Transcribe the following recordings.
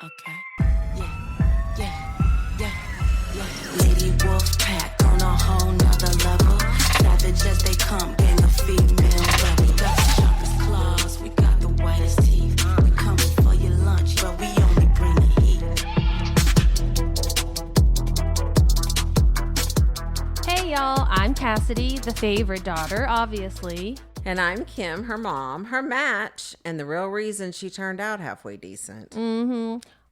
Okay. Yeah. Lady Wolf Pack on a whole nother level. Savage as they come, gang of female rebel. Got the sharpest claws, we got the whitest teeth. We coming for your lunch, but we only bring the heat. Hey y'all, I'm Cassidy, the favorite daughter, obviously. And I'm Kim, her mom, her match, and the real reason she turned out halfway decent.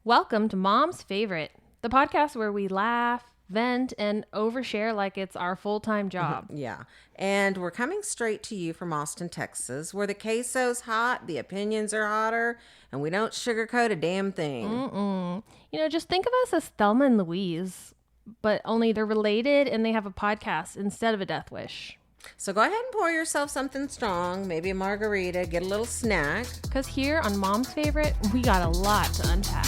Welcome to Mom's Favorite, the podcast where we laugh, vent, and overshare like it's our full-time job. Yeah. And we're coming straight to you from Austin, Texas, where the queso's hot, the opinions are hotter, and we don't sugarcoat a damn thing. You know, just think of us as Thelma and Louise, but only they're related and they have a podcast instead of a death wish. So go ahead and pour yourself something strong, maybe a margarita, get a little snack. Because here on Mom's Favorite, we got a lot to unpack.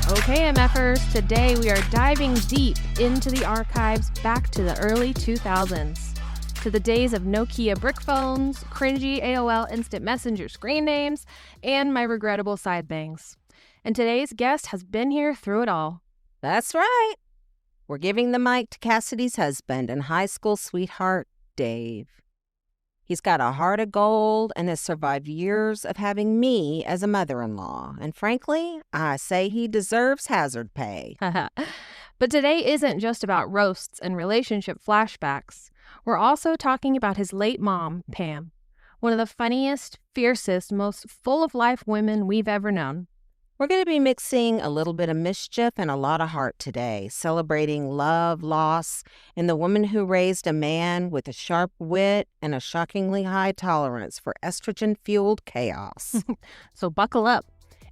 Okay, MFers, today we are diving deep into the archives back to the early 2000s. To the days of Nokia brick phones, cringy AOL instant messenger screen names, and my regrettable side bangs. And today's guest has been here through it all. That's right. We're giving the mic to Cassidy's husband and high school sweetheart, Dave. He's got a heart of gold and has survived years of having me as a mother-in-law. And frankly, I say he deserves hazard pay. But today isn't just about roasts and relationship flashbacks. We're also talking about his late mom, Pam, one of the funniest, fiercest, most full-of-life women we've ever known. We're going to be mixing a little bit of mischief and a lot of heart today, celebrating love, loss, and the woman who raised a man with a sharp wit and a shockingly high tolerance for estrogen-fueled chaos. So buckle up.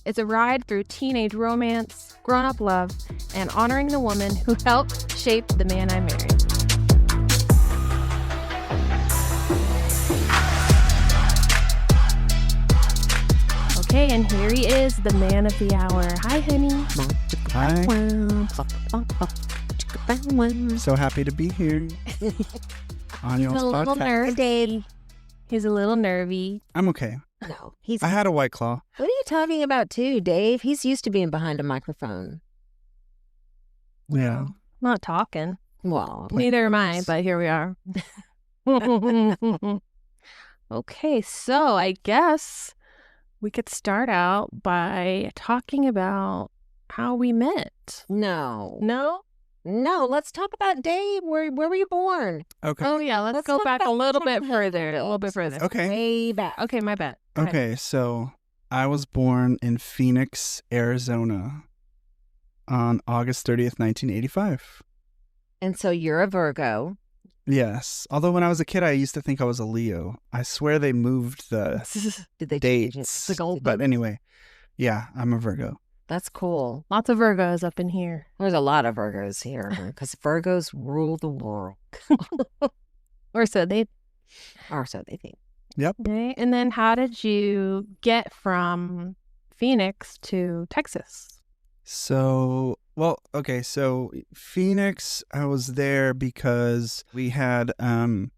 It's a ride through teenage romance, grown-up love, and honoring the woman who helped shape the man I married. Okay, and here he is, the man of the hour. Hi, honey. Hi. So happy to be here on your He's a little podcast. nervy. He's a little nervy. I'm okay. No, I had a White Claw. What are you talking about too, Dave? He's used to being behind a microphone. Yeah. I'm not talking. Well, Neither am I, but here we are. Okay, so I guess we could start out by talking about how we met. no. No? No, let's talk about Dave. Where were you born? Okay. Oh, yeah, let's go talk back about a little bit childhood. further. A little bit further. Okay. Way back. Okay, my bad. Go ahead. Okay. So I was born in Phoenix, Arizona on August 30th, 1985. And so you're a Virgo. Yes. Although when I was a kid, I used to think I was a Leo. I swear they moved the Did they change it? dates. The gold- But anyway, yeah, I'm a Virgo. That's cool. Lots of Virgos up in here. There's a lot of Virgos here because Virgos rule the world. Or so they... Or so they think. Yep. Okay, and then how did you get from Phoenix to Texas? So, well, okay, so Phoenix, I was there because we had, well,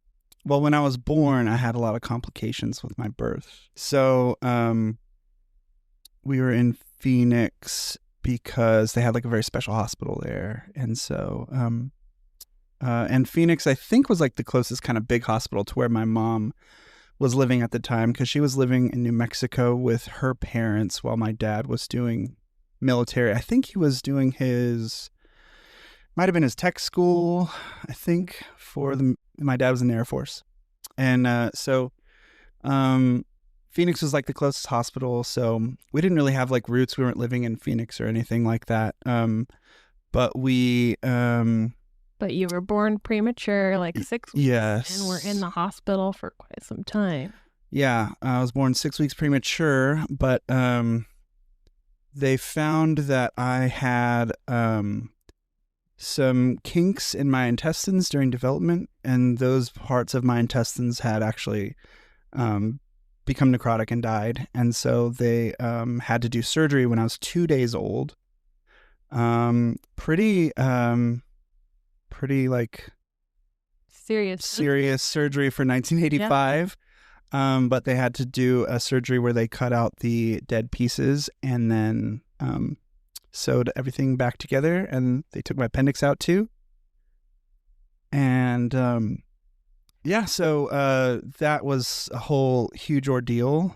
when I was born, I had a lot of complications with my birth. So, we were in Phoenix because they had like a very special hospital there. And so, and Phoenix, I think, was like the closest kind of big hospital to where my mom was living at the time because she was living in New Mexico with her parents while my dad was doing military. I think he was doing might have been his tech school, I think, my dad was in the Air Force. And so Phoenix was like the closest hospital. So we didn't really have like roots. We weren't living in Phoenix or anything like that. But we... But you were born premature, like 6 weeks. Yes. And were in the hospital for quite some time. Yeah, I was born 6 weeks premature, but they found that I had some kinks in my intestines during development, and those parts of my intestines had actually become necrotic and died. And so they had to do surgery when I was 2 days old. Pretty like serious. serious surgery for 1985. But they had to do a surgery where they cut out the dead pieces and then sewed everything back together. And they took my appendix out too. And so that was a whole huge ordeal.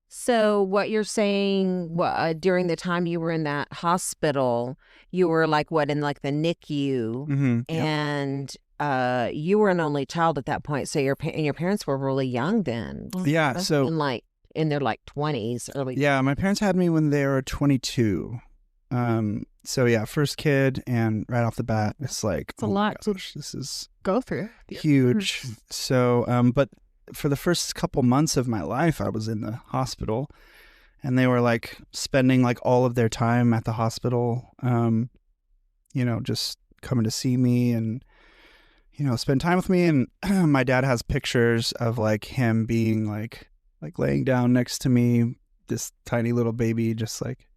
So what you're saying, during the time you were in that hospital, you were like in like the NICU, Mm-hmm. and you were an only child at that point. So your parents were really young then. Yeah. So in their like 20s, early. yeah, my parents had me when they were 22. So yeah, first kid, and right off the bat, it's like, It's a lot to this is go through. huge. So, but for the first couple months of my life, I was in the hospital, and they were like spending like all of their time at the hospital, just coming to see me and, spend time with me. And my dad has pictures of like him being like laying down next to me, this tiny little baby, just like,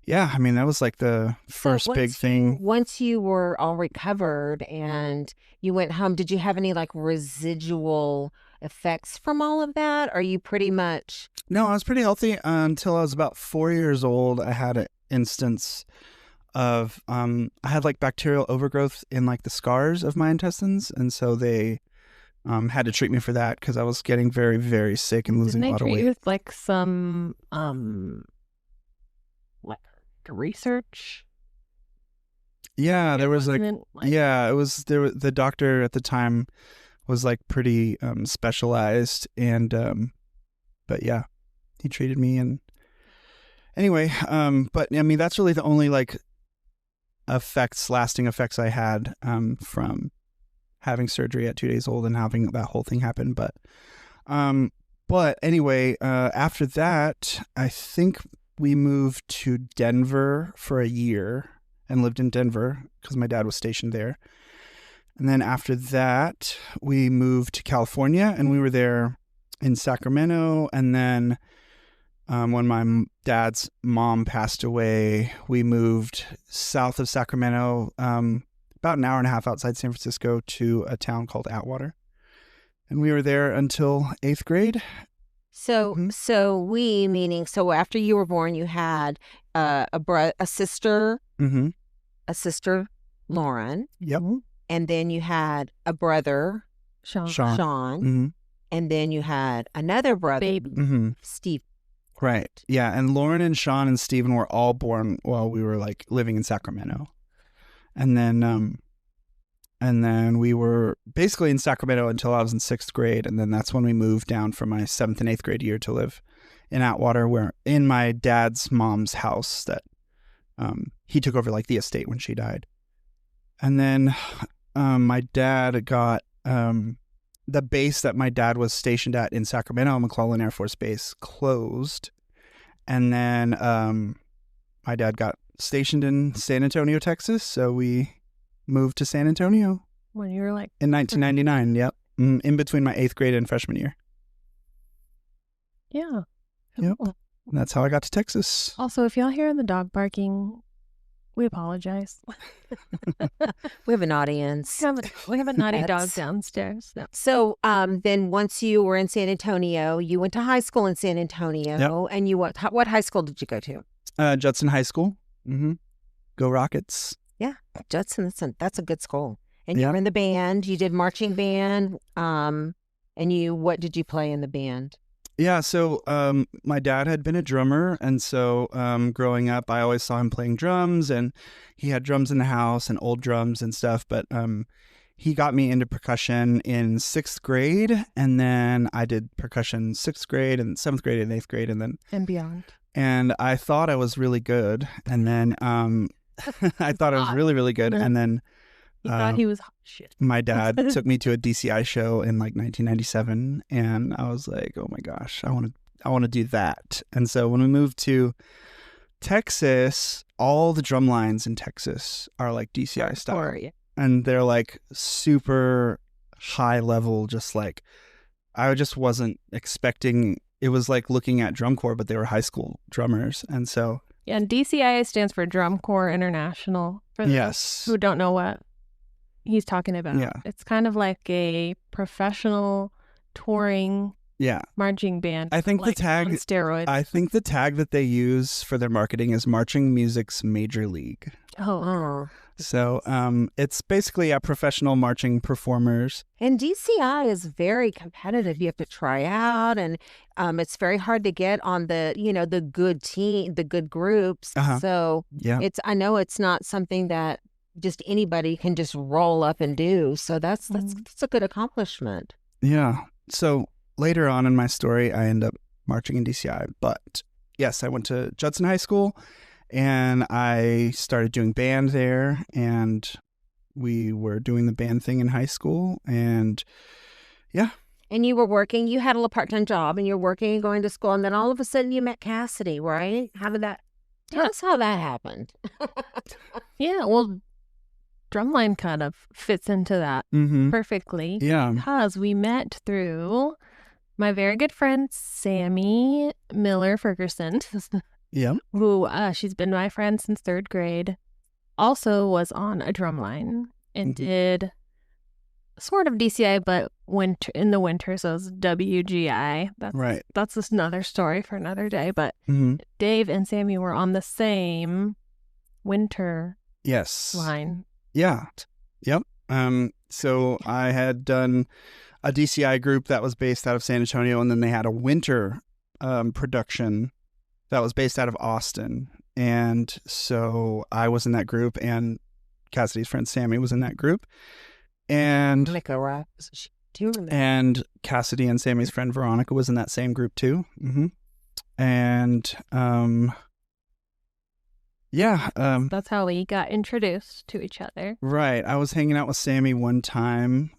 yeah, I mean, that was like the first big thing. Once you were all recovered and you went home, did you have any like residual effects from all of that? Are you pretty much? No, I was pretty healthy until I was about 4 years old. I had an instance of, I had like bacterial overgrowth in like the scars of my intestines. And so they had to treat me for that because I was getting very, very sick and losing a lot of weight. Didn't they treat you with like some, like research? Yeah, there was like, yeah, it was there. The doctor at the time was like pretty specialized, and but yeah, he treated me. And anyway, but I mean, that's really the only like lasting effects I had from having surgery at 2 days old and having that whole thing happen. But anyway, after that, I think we moved to Denver for a year and lived in Denver because my dad was stationed there. And then after that, we moved to California, and we were there in Sacramento. And then when my dad's mom passed away, we moved south of Sacramento, about an hour and a half outside San Francisco, to a town called Atwater. And we were there until 8th grade. So after you were born, you had a sister, a sister, Lauren. Yep. And then you had a brother, Sean. Mm-hmm. And then you had another brother, baby, Steve. Right. Yeah. And Lauren and Sean and Steven were all born while we were like living in Sacramento. And then we were basically in Sacramento until I was in 6th grade. And then that's when we moved down for my 7th and 8th grade year to live in Atwater, where in my dad's mom's house that he took over like the estate when she died. And then my dad got the base that my dad was stationed at in Sacramento, McClellan Air Force Base, closed. And then my dad got stationed in San Antonio, Texas. So we moved to San Antonio. When you were like... In 1999, yep. In between my 8th grade and freshman year. Yeah. Yep. Cool. And that's how I got to Texas. Also, if y'all hear the dog barking, we apologize. We have an audience. We have a naughty dog downstairs. So then once you were in San Antonio, you went to high school in San Antonio. Yep. And what high school did you go to? Judson High School. Mm-hmm. Go Rockets. Yeah, Judson, that's a good school. And you were in the band. You did marching band. And what did you play in the band? Yeah, so my dad had been a drummer, and so growing up, I always saw him playing drums, and he had drums in the house and old drums and stuff, but he got me into percussion in 6th grade, and then I did percussion 6th grade and 7th grade and 8th grade, and beyond. And I thought I was really good, and then I thought I was really, really good, and then he thought he was hot shit. My dad took me to a DCI show in like 1997, and I was like, "Oh my gosh, I want to do that." And so when we moved to Texas, all the drum lines in Texas are like DCI style, and they're like super high level. Just like I just wasn't expecting. It was like looking at drum corps, but they were high school drummers, and so and DCI stands for Drum Corps International. For those who don't know what he's talking about. Yeah. It's kind of like a professional touring Yeah. marching band. I think like, the tag on steroids. I think the tag that they use for their marketing is marching music's major league. Oh, Oh. So it's basically a professional marching performers. And DCI is very competitive. You have to try out, and it's very hard to get on the, the good team, the good groups. Uh-huh. So Yeah. I know it's not something that just anybody can just roll up and do. So that's a good accomplishment. Yeah. So later on in my story, I end up marching in DCI. But yes, I went to Judson High School and I started doing band there. And we were doing the band thing in high school. And yeah. And you were working, you had a little part-time job and you're working and going to school. And then all of a sudden you met Cassidy, right? How did that, tell us how that happened. yeah. Well, Drumline kind of fits into that Mm-hmm. perfectly. Yeah. Because we met through my very good friend, Sammy Miller Ferguson, Yeah. who she's been my friend since 3rd grade, also was on a drumline and did sort of DCI, but in the winter, so it's WGI. Right. That's just another story for another day. But Mm-hmm. Dave and Sammy were on the same winter Yes. line. Yeah. Yep. So I had done a DCI group that was based out of San Antonio, and then they had a winter production that was based out of Austin. And so I was in that group, and Cassidy's friend Sammy was in that group. And Monica, right? Do you remember? and Cassidy and Sammy's friend Veronica was in that same group too. Mm-hmm. And yeah. That's how we got introduced to each other. Right. I was hanging out with Sammy one time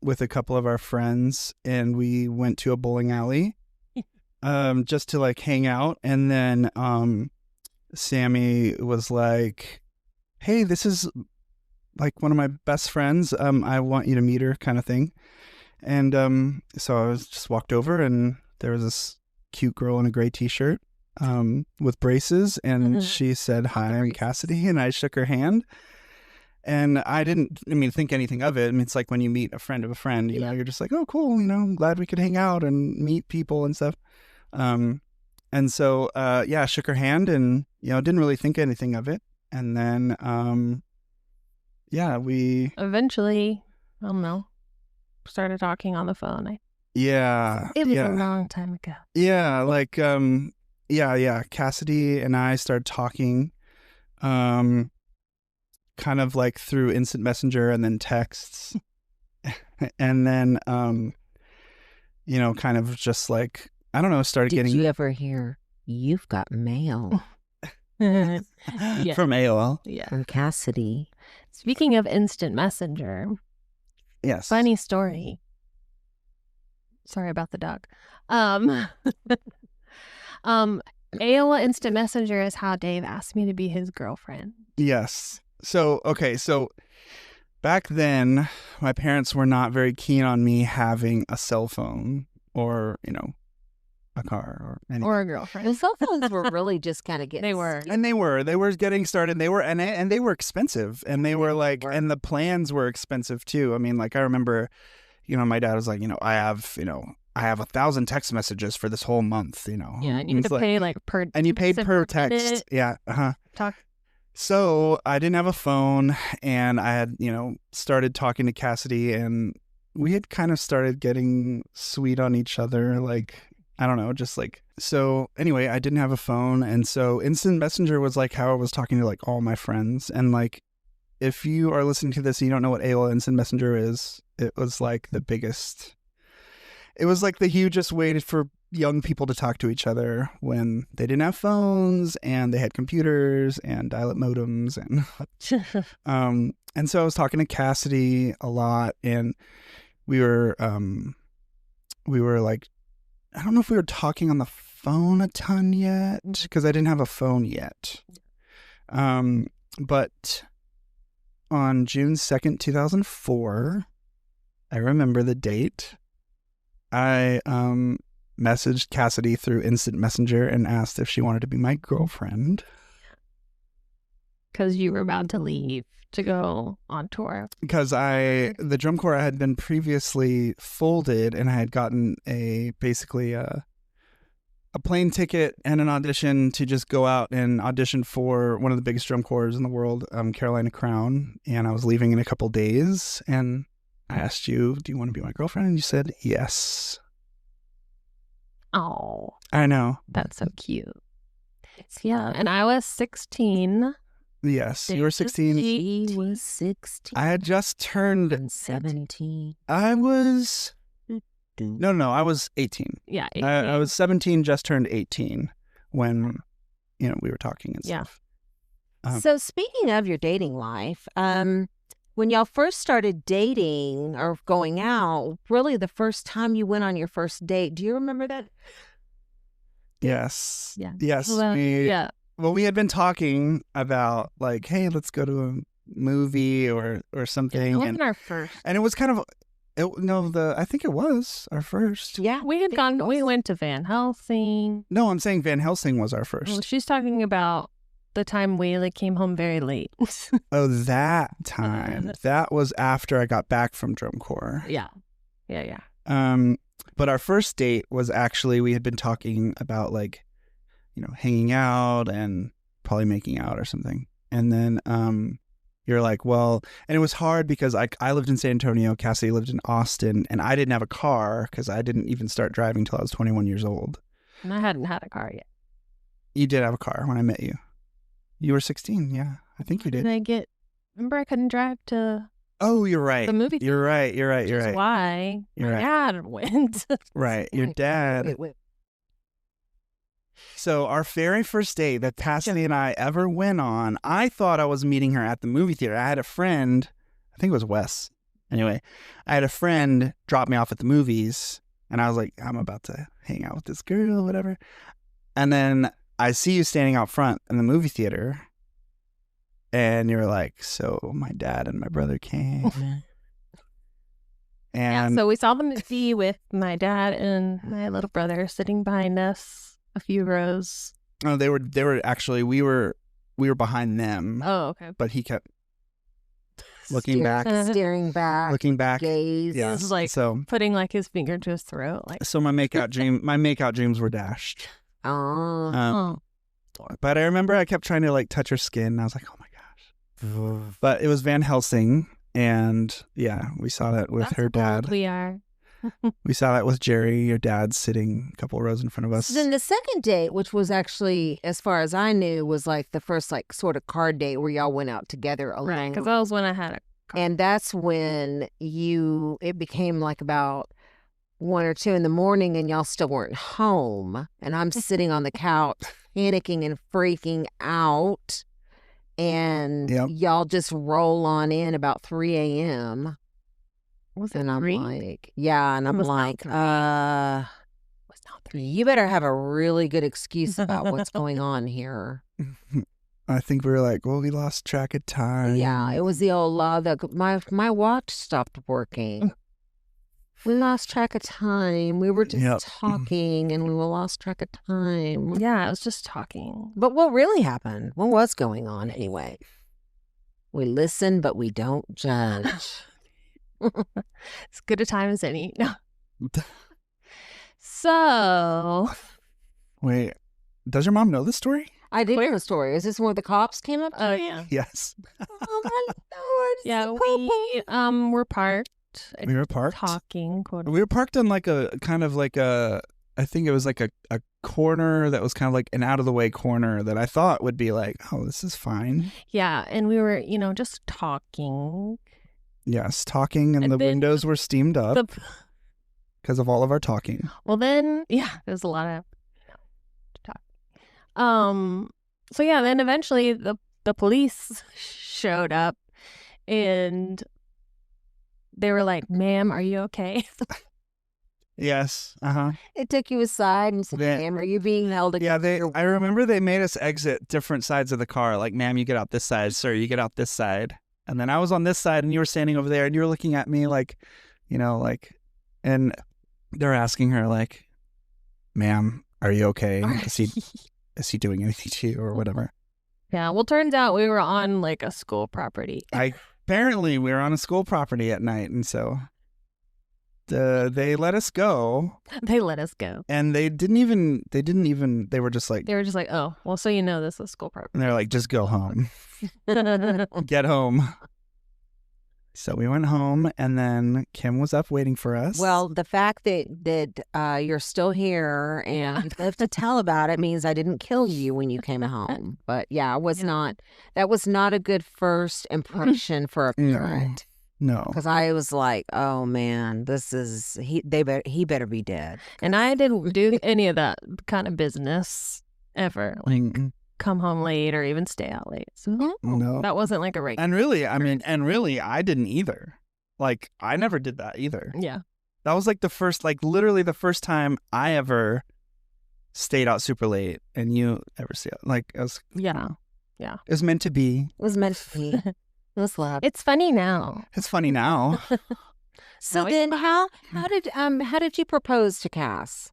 with a couple of our friends, and we went to a bowling alley just to like hang out. And then Sammy was like, hey, this is like one of my best friends. I want you to meet her, kind of thing. And so I was just walked over, and there was this cute girl in a gray t-shirt with braces, and she said, hi, I'm Cassidy, and I shook her hand. And I didn't, think anything of it. It's like when you meet a friend of a friend, you know, you're just like, oh, cool, I'm glad we could hang out and meet people and stuff. And so, I shook her hand and, didn't really think anything of it. And then, we... Eventually, I don't know, started talking on the phone. Yeah. It was a long time ago. Yeah, like, Cassidy and I started talking, kind of like through instant messenger and then texts. And then, kind of just like, I don't know, started Did getting... you ever hear, you've got mail Yeah. From AOL. Yeah. from Cassidy? Speaking of instant messenger, Yes. funny story. Sorry about the dog. AOL Instant Messenger is how Dave asked me to be his girlfriend. Yes. So back then, my parents were not very keen on me having a cell phone or, a car or anything. Or a girlfriend. The cell phones were really just kind of getting... They were. And they were getting started. They were, and they were expensive, and they were like, and the plans were expensive too. I remember, my dad was like, I have 1,000 text messages for this whole month, Yeah, and you had to pay like per... And you paid per minute. text. Yeah. Uh-huh. Talk. So I didn't have a phone, and I had, started talking to Cassidy, and we had kind of started getting sweet on each other. Like, I don't know, just like, so anyway, I didn't have a phone. And so instant messenger was like how I was talking to like all my friends. And like, if you are listening to this and you don't know what AOL instant messenger is, it was like the hugest way for young people to talk to each other when they didn't have phones and they had computers and dial-up modems. And so I was talking to Cassidy a lot, and we were like, I don't know if we were talking on the phone a ton yet, because I didn't have a phone yet. But on June 2nd, 2004, I remember the date, I messaged Cassidy through instant messenger and asked if she wanted to be my girlfriend. because you were about to leave to go on tour. Because the drum corps had been previously folded, and I had gotten basically a plane ticket and an audition to just go out and audition for one of the biggest drum corps in the world, Carolina Crown. And I was leaving in a couple days, and I asked you, do you want to be my girlfriend? And you said yes. Oh, I know. that's so cute. Yeah, and I was 16. Yes, you were 16. He was 16. I had just turned 17. I was I was 18. Yeah, I was 17, just turned 18 when we were talking and Yeah. stuff. So speaking of your dating life, when y'all first started dating or going out, really the first time you went on your first date, do you remember that? Yes. Yeah. Yes. Well, yeah. Well, we had been talking about like, hey, let's go to a movie or something. It wasn't our first. And it was kind of, I think it was our first. Yeah. We went to Van Helsing. No, I'm saying Van Helsing was our first. Well, she's talking about the time Whaley came home very late. Oh, that time. That was after I got back from drum corps. Yeah. Yeah. But our first date was actually, we had been talking about like, hanging out and probably making out or something. And then you're like, well, and it was hard because I lived in San Antonio, Cassidy lived in Austin, and I didn't have a car because I didn't even start driving until I was 21 years old. And I hadn't had a car yet. You did have a car when I met you. You were 16, yeah. I think you did. Remember I couldn't drive to Oh, you're right. the movie. You're right. Which is why You're my right. dad went. Right. Your dad. Wait. So our very first date that Cassidy and I ever went on, I thought I was meeting her at the movie theater. I had a friend, I think it was Wes. Anyway, I had a friend drop me off at the movies, and I was like, I'm about to hang out with this girl, whatever. And then I see you standing out front in the movie theater, and you're like, so my dad and my brother came. And So we saw the movie with my dad and my little brother sitting behind us a few rows. oh, they were actually, we were behind them, Oh, okay. but he kept looking back, Staring back. looking back. Gaze. Yeah. This is like So putting like his finger to his throat. Like, my makeout dreams were dashed. Oh. Um, But I remember I kept trying to like touch her skin, and I was like, oh my gosh. But it was Van Helsing, and yeah, we saw that with that's her how old dad. we are. We saw that with Jerry, your dad, sitting a couple rows in front of us. Then the second date, which was actually, as far as I knew, was like the first like sort of card date where y'all went out together alone. Right. Because that was when I had a car. And that's when it became like about 1 or 2 in the morning and y'all still weren't home. And I'm sitting on the couch panicking and freaking out. And Yep. y'all just roll on in about 3 a.m. Was it And I'm 3? like, yeah. And I'm was not like, 3. Was not 3. you better have a really good excuse about what's going on here. I think we were like, well, we lost track of time. Yeah, it was the old law that my watch stopped working. We lost track of time. We were just Yep. talking and we lost track of time. Yeah, I was just talking. But what really happened? What was going on anyway? We listen, but we don't judge. As good a time as any. No. So, Wait, does your mom know this story? I did hear a story. Is this where the cops came up? oh yeah. Yes. Oh my Lord. Yeah, we were parked. We were parked. Talking, quote. We were parked on like a kind of like a, I think it was like a corner that was kind of like an out of the way corner that I thought would be like, oh, this is fine. Yeah, and we were, just talking. Yes, talking, and And the then windows were steamed up The because of all of our talking. Well, then, yeah, there's a lot of talk. So yeah, then eventually the police showed up, and they were like, "Ma'am, are you okay?" Yes. It took you aside and said, They- "Ma'am, are you being held Yeah, against your I remember they made us exit different sides of the car. Like, ma'am, you get out this side. Sir, you get out this side. And then I was on this side, and you were standing over there, and you were looking at me like, and they're asking her like, ma'am, are you okay? Is he doing anything to you or whatever? Yeah. Well, turns out we were on like a school property. Apparently we were on a school property at night, and so they let us go. They let us go. And they were just like, oh, well, so you know this is school property. and they're like, just go home. Get home. So we went home, and then Kim was up waiting for us. Well, the fact that you're still here and live to tell about it means I didn't kill you when you came home. But yeah, that was not a good first impression for a parent. No. Because I was like, oh man, he better be dead. And I didn't do any of that kind of business ever. Like come home late or even stay out late. So no. That wasn't like a regular. And really, I didn't either. Like, I never did that either. Yeah. That was like literally the first time I ever stayed out super late, and you ever stayed out. Like, it was, yeah. It was meant to be. It was meant to be. It was love. It's funny now. It's funny now. So then how did you propose to Cass?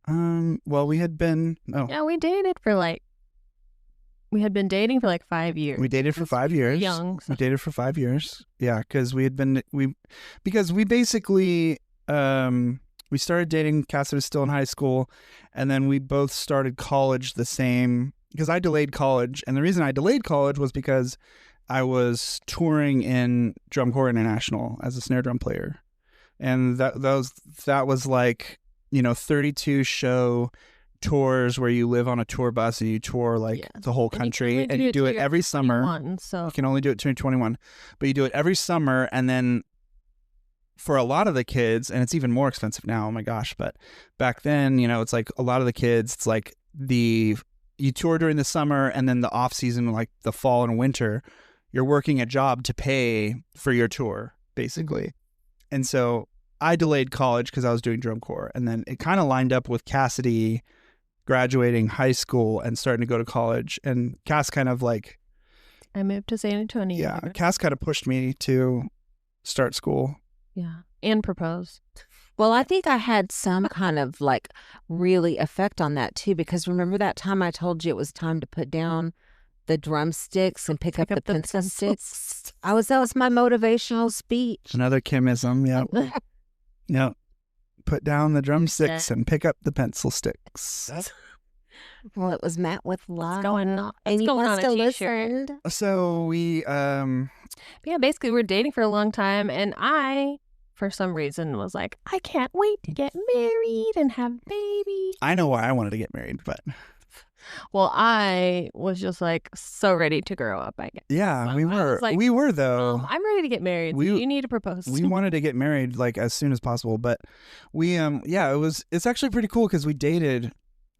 Well, we had been Yeah, we had been dating for like 5 years. We dated for 5 years. Young. So. We dated for 5 years. Yeah, because we basically we started dating. Cassidy was still in high school, and then we both started college the same. Because I delayed college, and the reason I delayed college was because I was touring in Drum Corps International as a snare drum player, and that was like 32 show tours where you live on a tour bus and you tour the whole country, and you do it every summer. So you can only do it to 21, but you do it every summer, and then for a lot of the kids, and it's even more expensive now. Oh my gosh! But back then, it's like a lot of the kids. It's like you tour during the summer, and then the off season, like the fall and winter, you're working a job to pay for your tour, basically. And so I delayed college because I was doing drum corps, and then it kind of lined up with Cassidy graduating high school and starting to go to college. And Cass kind of like, I moved to San Antonio. Yeah, Cass kind of pushed me to start school. Yeah, and propose. Well, I think I had some kind of like really effect on that too, because remember that time I told you it was time to put down the drumsticks and pick up the pencil sticks? That was my motivational speech. Another Kimism, yeah. Yeah. Put down the drumsticks and pick up the pencil sticks. Well, it was met with love. It's going on. And you going on still a t-shirt. listened. So we yeah, basically we were dating for a long time, and I, for some reason, was like, I can't wait to get married and have babies. I know why I wanted to get married, but well, I was just like so ready to grow up, I guess. Yeah, we I were. was like, we were though. I'm ready to get married. So you need to propose. We wanted to get married like as soon as possible, but we it's actually pretty cool because we dated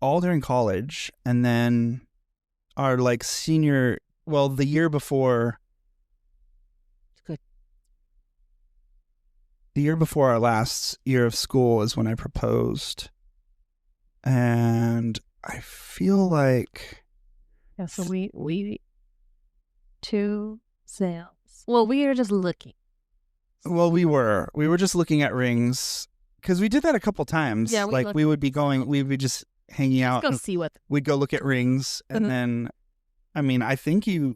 all during college, and then our like the year before. Good. The year before our last year of school is when I proposed, and I feel like so we two sales. Well, we were just looking. Well, we were just looking at rings because we did that a couple times. Yeah, we would be just hanging out. Go see what we'd go look at rings, and then, I mean, I think you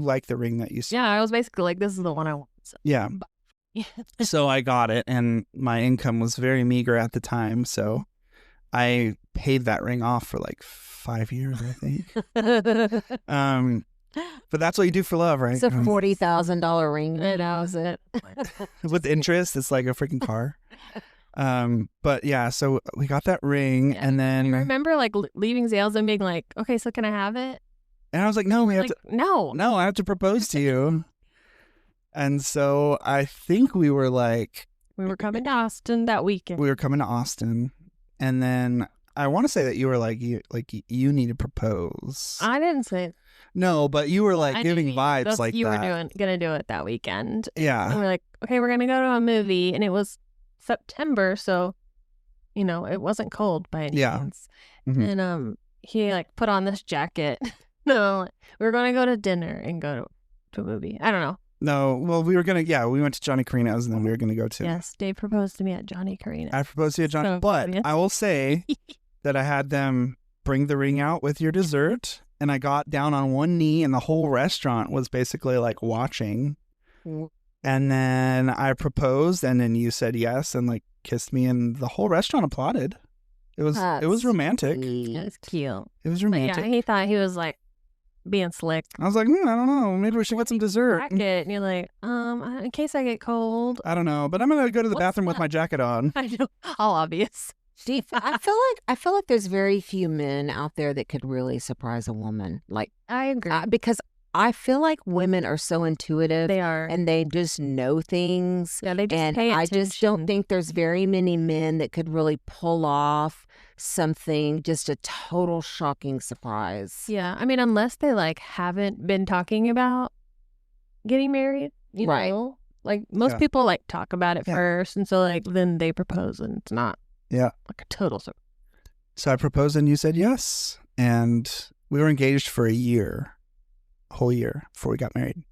like the ring that you see. Yeah, I was basically like, this is the one I want. So. Yeah. So I got it, and my income was very meager at the time, so I paid that ring off for like 5 years, I think. But that's what you do for love, right? It's a $40,000 ring. That was it. With interest, it's like a freaking car. But yeah, so we got that ring, and then I remember like leaving Zales and being like, "Okay, so can I have it?" And I was like, "No, we have to. No, I have to propose to you." And so I think we were coming to Austin that weekend. We were coming to Austin, and then I want to say that you were like, you need to propose. I didn't say it. No, but you were like giving vibes like you that. You were gonna do it that weekend. Yeah. And we're like, okay, we're gonna go to a movie, and it was September, so it wasn't cold by any means. Mm-hmm. And he like put on this jacket. No, we were gonna go to dinner and go to a movie. I don't know. No, well, we went to Johnny Carino's, and then we were gonna go to. Yes, Dave proposed to me at Johnny Carino's. I proposed to you at Johnny, but I will say that I had them bring the ring out with your dessert, and I got down on one knee, and the whole restaurant was basically like watching. And then I proposed, and then you said yes and like kissed me, and the whole restaurant applauded. It was romantic. It's cute. It was But romantic. yeah, he thought he was like being slick. I was like, I don't know. Maybe we should get some dessert. Jacket, and you're like, in case I get cold. I don't know, but I'm gonna go to the What's bathroom with that? my jacket on. I know, all obvious. Steve, I feel like there's very few men out there that could really surprise a woman. Like, I agree. because I feel like women are so intuitive They are. and they just know things. Yeah, they just And pay I just don't attention. think there's very many men that could really pull off something, just a total shocking surprise. Yeah, I mean, unless they like haven't been talking about getting married, you Right. know, like most Yeah. people like talk about it Yeah. first, and so like then they propose, and it's not Yeah. like a total surprise. So I proposed, and you said yes, and we were engaged for a whole year before we got married.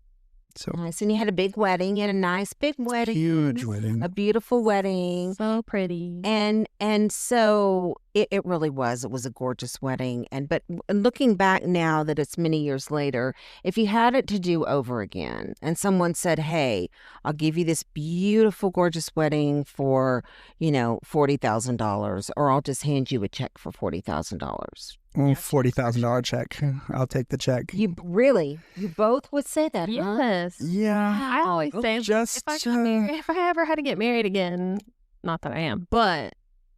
So Nice. And you had a big wedding. You had a nice big wedding. huge wedding. A beautiful wedding. So pretty. And so it really was. It was a gorgeous wedding. But looking back now that it's many years later, if you had it to do over again and someone said, hey, I'll give you this beautiful, gorgeous wedding for, $40,000, or I'll just hand you a check for $40,000. Well, $40,000 check. I'll take the check. You both would say that, huh? Yes. Yeah. I always say Just if I ever had to get married again, not that I am, but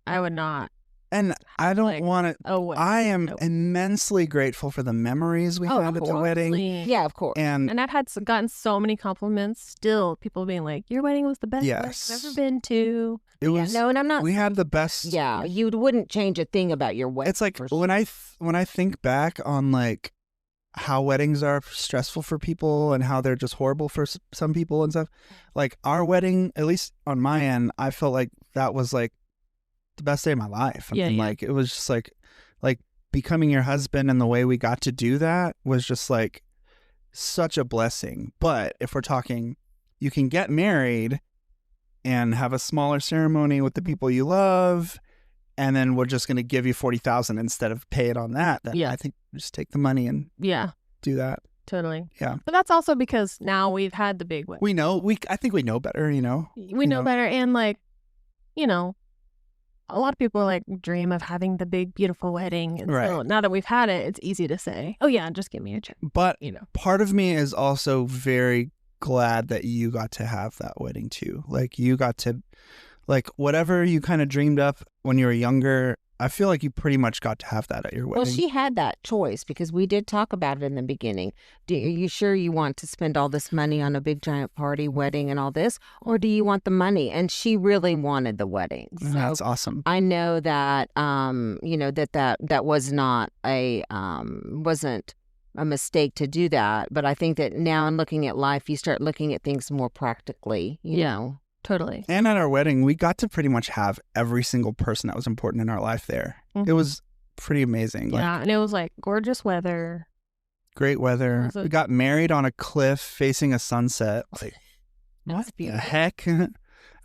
I would not. and I don't Like, want to. Oh, wait. I am Nope. immensely grateful for the memories we Oh, had of at the course. wedding. Yeah, of course. And And I've gotten so many compliments. Still, people being like, "Your wedding was the best wedding Yes. I've ever been to." it was. No, and I'm not. We had the best. Yeah, you wouldn't change a thing about your wedding. It's like for when I think back on like how weddings are stressful for people and how they're just horrible for some people and stuff. Like our wedding, at least on my end, I felt like that was like the best day of my life. Yeah, And yeah. like it was just like becoming your husband, and the way we got to do that was just like such a blessing. But if we're talking, you can get married and have a smaller ceremony with the people you love, and then we're just going to give you $40,000 instead of pay it on that. Then Yeah. I think just take the money and Yeah, do that. totally. Yeah. But that's also because now we've had the big wedding. I think we know better, We know know. better, and like, a lot of people like dream of having the big, beautiful wedding. And so Right. now that we've had it, it's easy to say, "Oh yeah, just give me a check." But You know. part of me is also very glad that you got to have that wedding too. Like you got to, like whatever you kind of dreamed up when you were younger, I feel like you pretty much got to have that at your wedding. Well, she had that choice because we did talk about it in the beginning. Are you sure you want to spend all this money on a big giant party, wedding, and all this, or do you want the money? And she really wanted the wedding. So That's awesome. I know that that was not wasn't a mistake to do that. But I think that now in looking at life, you start looking at things more practically. You Yeah. know. Totally. And at our wedding, we got to pretty much have every single person that was important in our life there. Mhm. It was pretty amazing. Like Yeah, and it was like gorgeous weather. great weather. Was it- We got married on a cliff facing a sunset. Like That's what the beautiful. heck?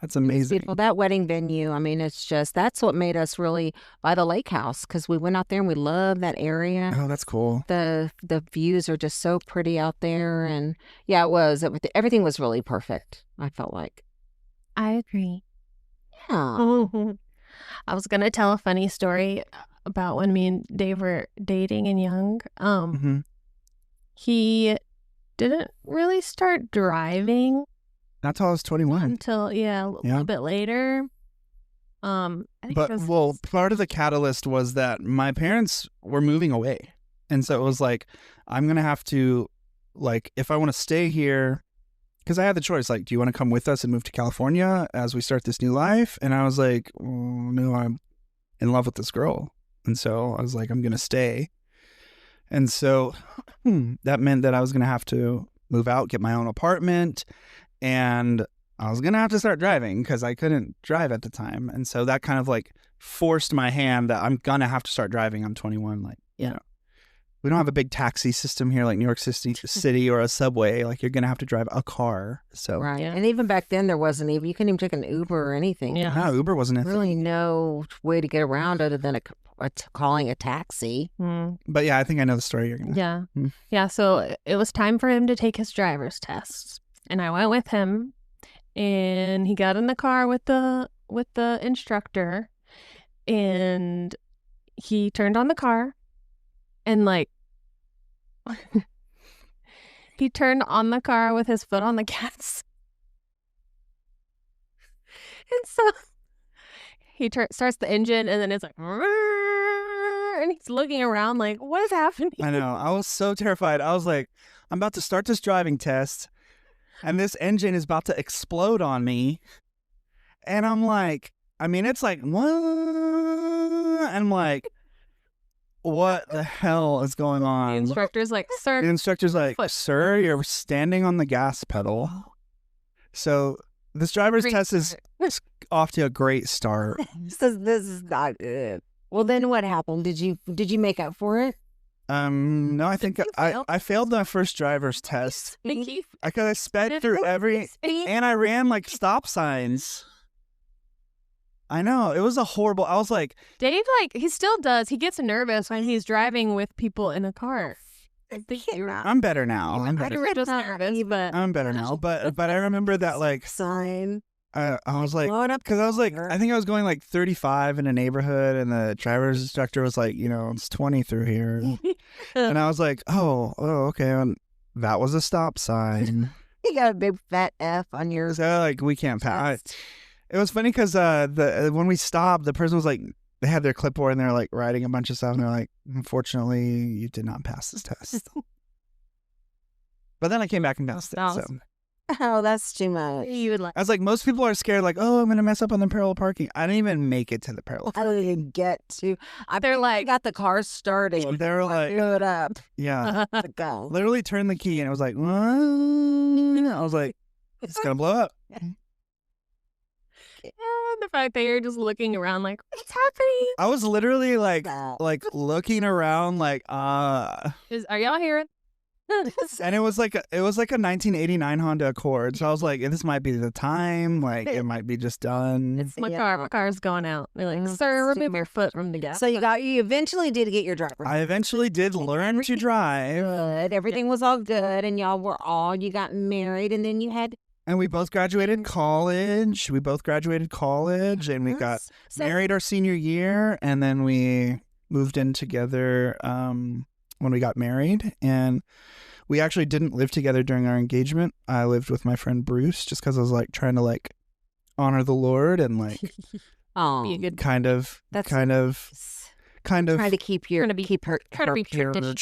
That's amazing. Beautiful. That wedding venue, I mean, that's what made us really buy the lake house, because we went out there and we love that area. Oh, that's cool. The views are just so pretty out there. And yeah, it was. Everything was really perfect, I felt like. I agree. Yeah. I was gonna tell a funny story about when me and Dave were dating and young. hmm He didn't really start driving Not till I was 21. until a little bit later. I think But it was, well, part of the catalyst was that my parents were moving away, and so it was like I'm gonna have to, like, if I want to stay here, because I had the choice, like, do you want to come with us and move to California as we start this new life? And I was like, oh, no, I'm in love with this girl, and so I was like, I'm gonna stay, and so that meant that I was gonna have to move out, get my own apartment, and I was going to have to start driving because I couldn't drive at the time. And so that kind of like forced my hand that I'm going to have to start driving. I'm 21. Like, we don't have a big taxi system here like New York City or a subway. Like you're going to have to drive a car. So Right. Yeah. And even back then, there wasn't even, you couldn't even take an Uber or anything. Yeah. no, Uber wasn't a thing. Really no way to get around other than calling a taxi. But yeah, I think I know the story you're gonna. Yeah. Mm. Yeah. So it was time for him to take his driver's test. And I went with him, and he got in the car with the instructor, and he turned on the car, and like he turned on the car with his foot on the gas. And so he starts the engine, and then it's like, and he's looking around like, what is happening? I know. I was so terrified. I was like, I'm about to start this driving test, and this engine is about to explode on me. And I'm like, I mean, it's like, what? And I'm like, what the hell is going The on? instructor's like, The sir, instructor's like, foot. sir, you're standing on the gas pedal. So this driver's Great test is off to a great start. This is not good. Well, then what happened? Did you make up for it? No, I think You I failed? failed my first driver's test. Thank you. Because I sped through and I ran like stop signs. I know, it was a horrible. I was like, Dave, like, he still does. He gets nervous when he's driving with people in a car. I think you're I'm better now. I'm better. just nervous, but I'm better now. But I remember that like Sign. I was like, Blow it up. because I was like, I think I was going like 35 in a neighborhood, and the driver's instructor was like, it's 20 through here, and I was like, oh, okay, and that was a stop sign. You got a big fat F on your So like we can't pass. chest. It was funny because when we stopped, the person was like, they had their clipboard and they're like writing a bunch of stuff, and they're like, unfortunately, you did not pass this test. But then I came back and passed it. So Oh, that's too much. you would like. I was like, most people are scared, like, oh, I'm gonna mess up on the parallel parking. I didn't even make it to the parallel. I don't even get to. They're like, got the car started. They were like, Blew it up. yeah, To go. literally turned the key, and it was like, what? I was like, it's gonna blow up. the fact that you're just looking around like, what's happening? I was literally like That. looking around, like, Are y'all hearing? and it was like a 1989 Honda Accord. So I was like, this might be the time. Like, it might be just done. My Yeah. car's going out. They're like, Mm, sir, remove super. your foot from the gas. So you eventually did get your driver's I eventually did learn to drive, good. Everything was all good, and you got married, and then you had and we both graduated college. And we got married our senior year, and then we moved in together when we got married. And we actually didn't live together during our engagement. I lived with my friend Bruce just because I was like trying to like honor the Lord and like Be a good. kind of trying to keep Trying to be- her trying to be pure. traditional.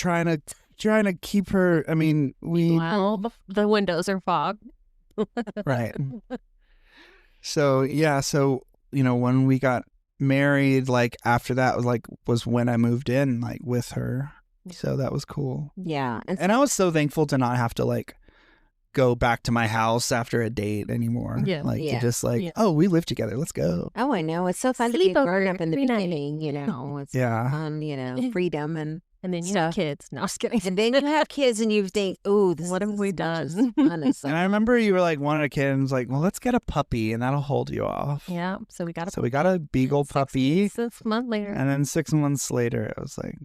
trying to keep her. I mean, we Wow, the windows are fogged. right. So yeah, when we got married, like after that was when I moved in like with her. So that was cool. Yeah, And I was so thankful to not have to like go back to my house after a date anymore. Yeah. Like Yeah. to just like, Yeah. oh, we live together. Let's go. oh, I know it's so fun to be Sleepover grown up in the every night. beginning. It's Yeah. fun. Freedom and And then you have Stuff. kids. No, I'm just kidding. and then you have kids and you think, oh, this What have is we as much as done? fun as And I remember you were like wanted a kid and was like, well, let's get a puppy and that'll hold you off. Yeah, so we got So we got a beagle puppy. 6 months later. And then 6 months later, it was like,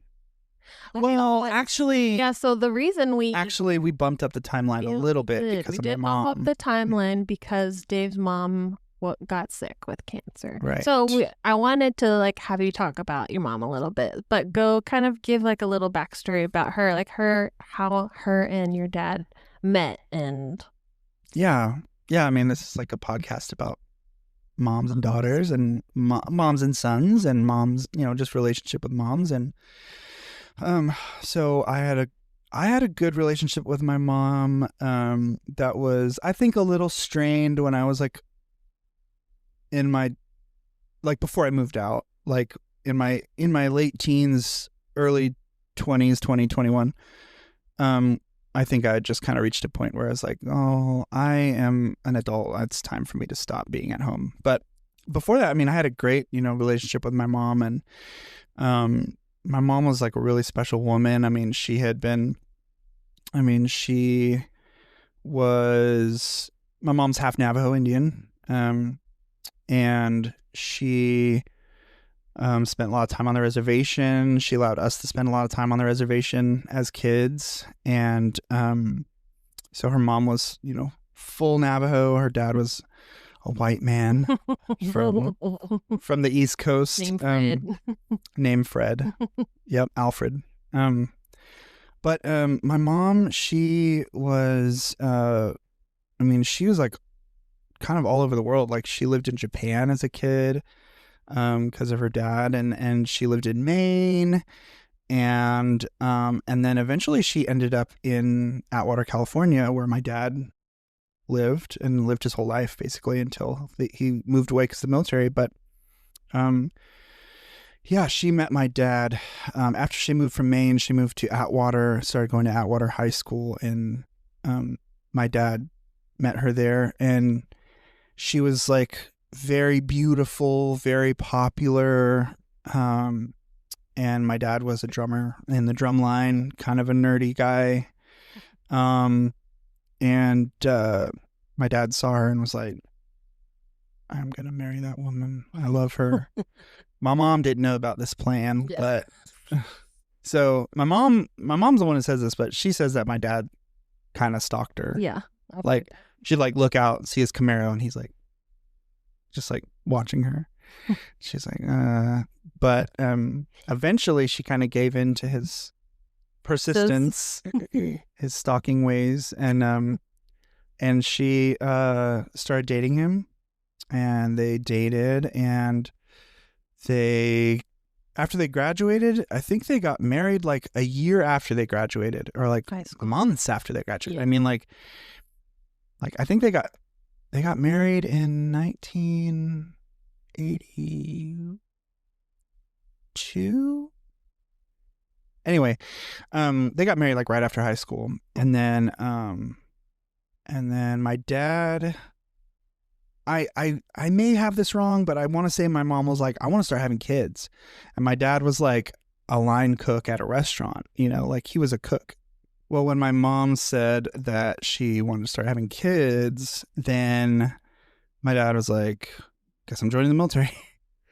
well, actually, Yeah, so the reason we we bumped up the timeline a little bit did. because we of did my bump mom. up the timeline because Dave's mom got sick with cancer. Right. So I wanted to like have you talk about your mom a little bit, but go kind of give like a little backstory about her, like how her and your dad met and Yeah. I mean, this is like a podcast about moms and daughters and moms and sons and moms, just relationship with moms. And so I had a good relationship with my mom that was, I think, a little strained when I was like in my, like before I moved out, like in my late teens, early 20s, 2021. I think I just kind of reached a point where I was like, oh, I am an adult. It's time for me to stop being at home. But before that, I mean, I had a great, relationship with my mom. And my mom was like a really special woman. I mean, she was, my mom's half Navajo Indian. And she spent a lot of time on the reservation. She allowed us to spend a lot of time on the reservation as kids. And so her mom was, full Navajo. Her dad was a white man from the East Coast. Named Fred. Yep, Alfred. But my mom, she was, she was like kind of all over the world. Like she lived in Japan as a kid because of her dad, and she lived in Maine, and then eventually she ended up in Atwater, California, where my dad lived his whole life basically until he moved away because of the military. But yeah, she met my dad after she moved from Maine. She moved to Atwater, started going to Atwater High School, and my dad met her there, and she was like very beautiful, very popular, and my dad was a drummer in the drum line, kind of a nerdy guy, and my dad saw her and was like, I'm gonna marry that woman, I love her. My mom didn't know about this plan, but so my mom's the one who says this, but she says that my dad kind of stalked her. Yeah. Like she'd like look out, see his Camaro, and he's like just like watching her. She's like, but eventually she kind of gave in to his persistence, his stalking ways, and she started dating him, and they dated, and after they graduated, I think they got married like a year after they graduated, or like months after they graduated. Yeah. I mean, like I think they got married in 1982. Anyway, they got married like right after high school, and then my dad, I may have this wrong, but I want to say my mom was like, I want to start having kids. And my dad was like a line cook at a restaurant, like he was a cook. Well, when my mom said that she wanted to start having kids, then my dad was like, guess I'm joining the military.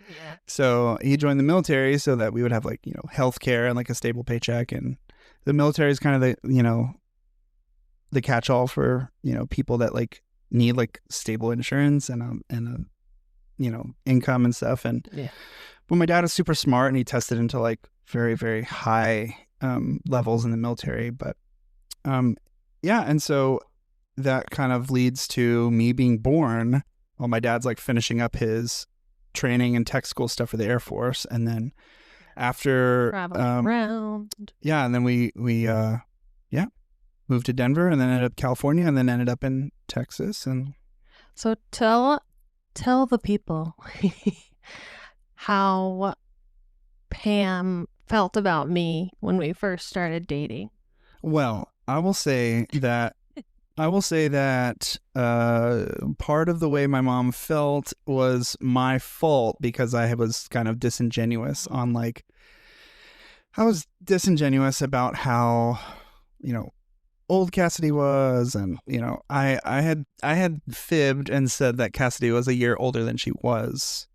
Yeah. So he joined the military so that we would have like, health care and like a stable paycheck. And the military is kind of the, the catch-all for, people that like need like stable insurance and a income and stuff. And but my dad is super smart, and he tested into like very, very high levels in the military. But and so that kind of leads to me being born while my dad's like finishing up his training and tech school stuff for the Air Force. And then after around, and then we moved to Denver, and then ended up California, and then ended up in Texas. And so tell the people how Pam felt about me when we first started dating. Well, I will say that part of the way my mom felt was my fault, because I was kind of disingenuous on like, I was disingenuous about how, old Cassidy was, and I had fibbed and said that Cassidy was a year older than she was,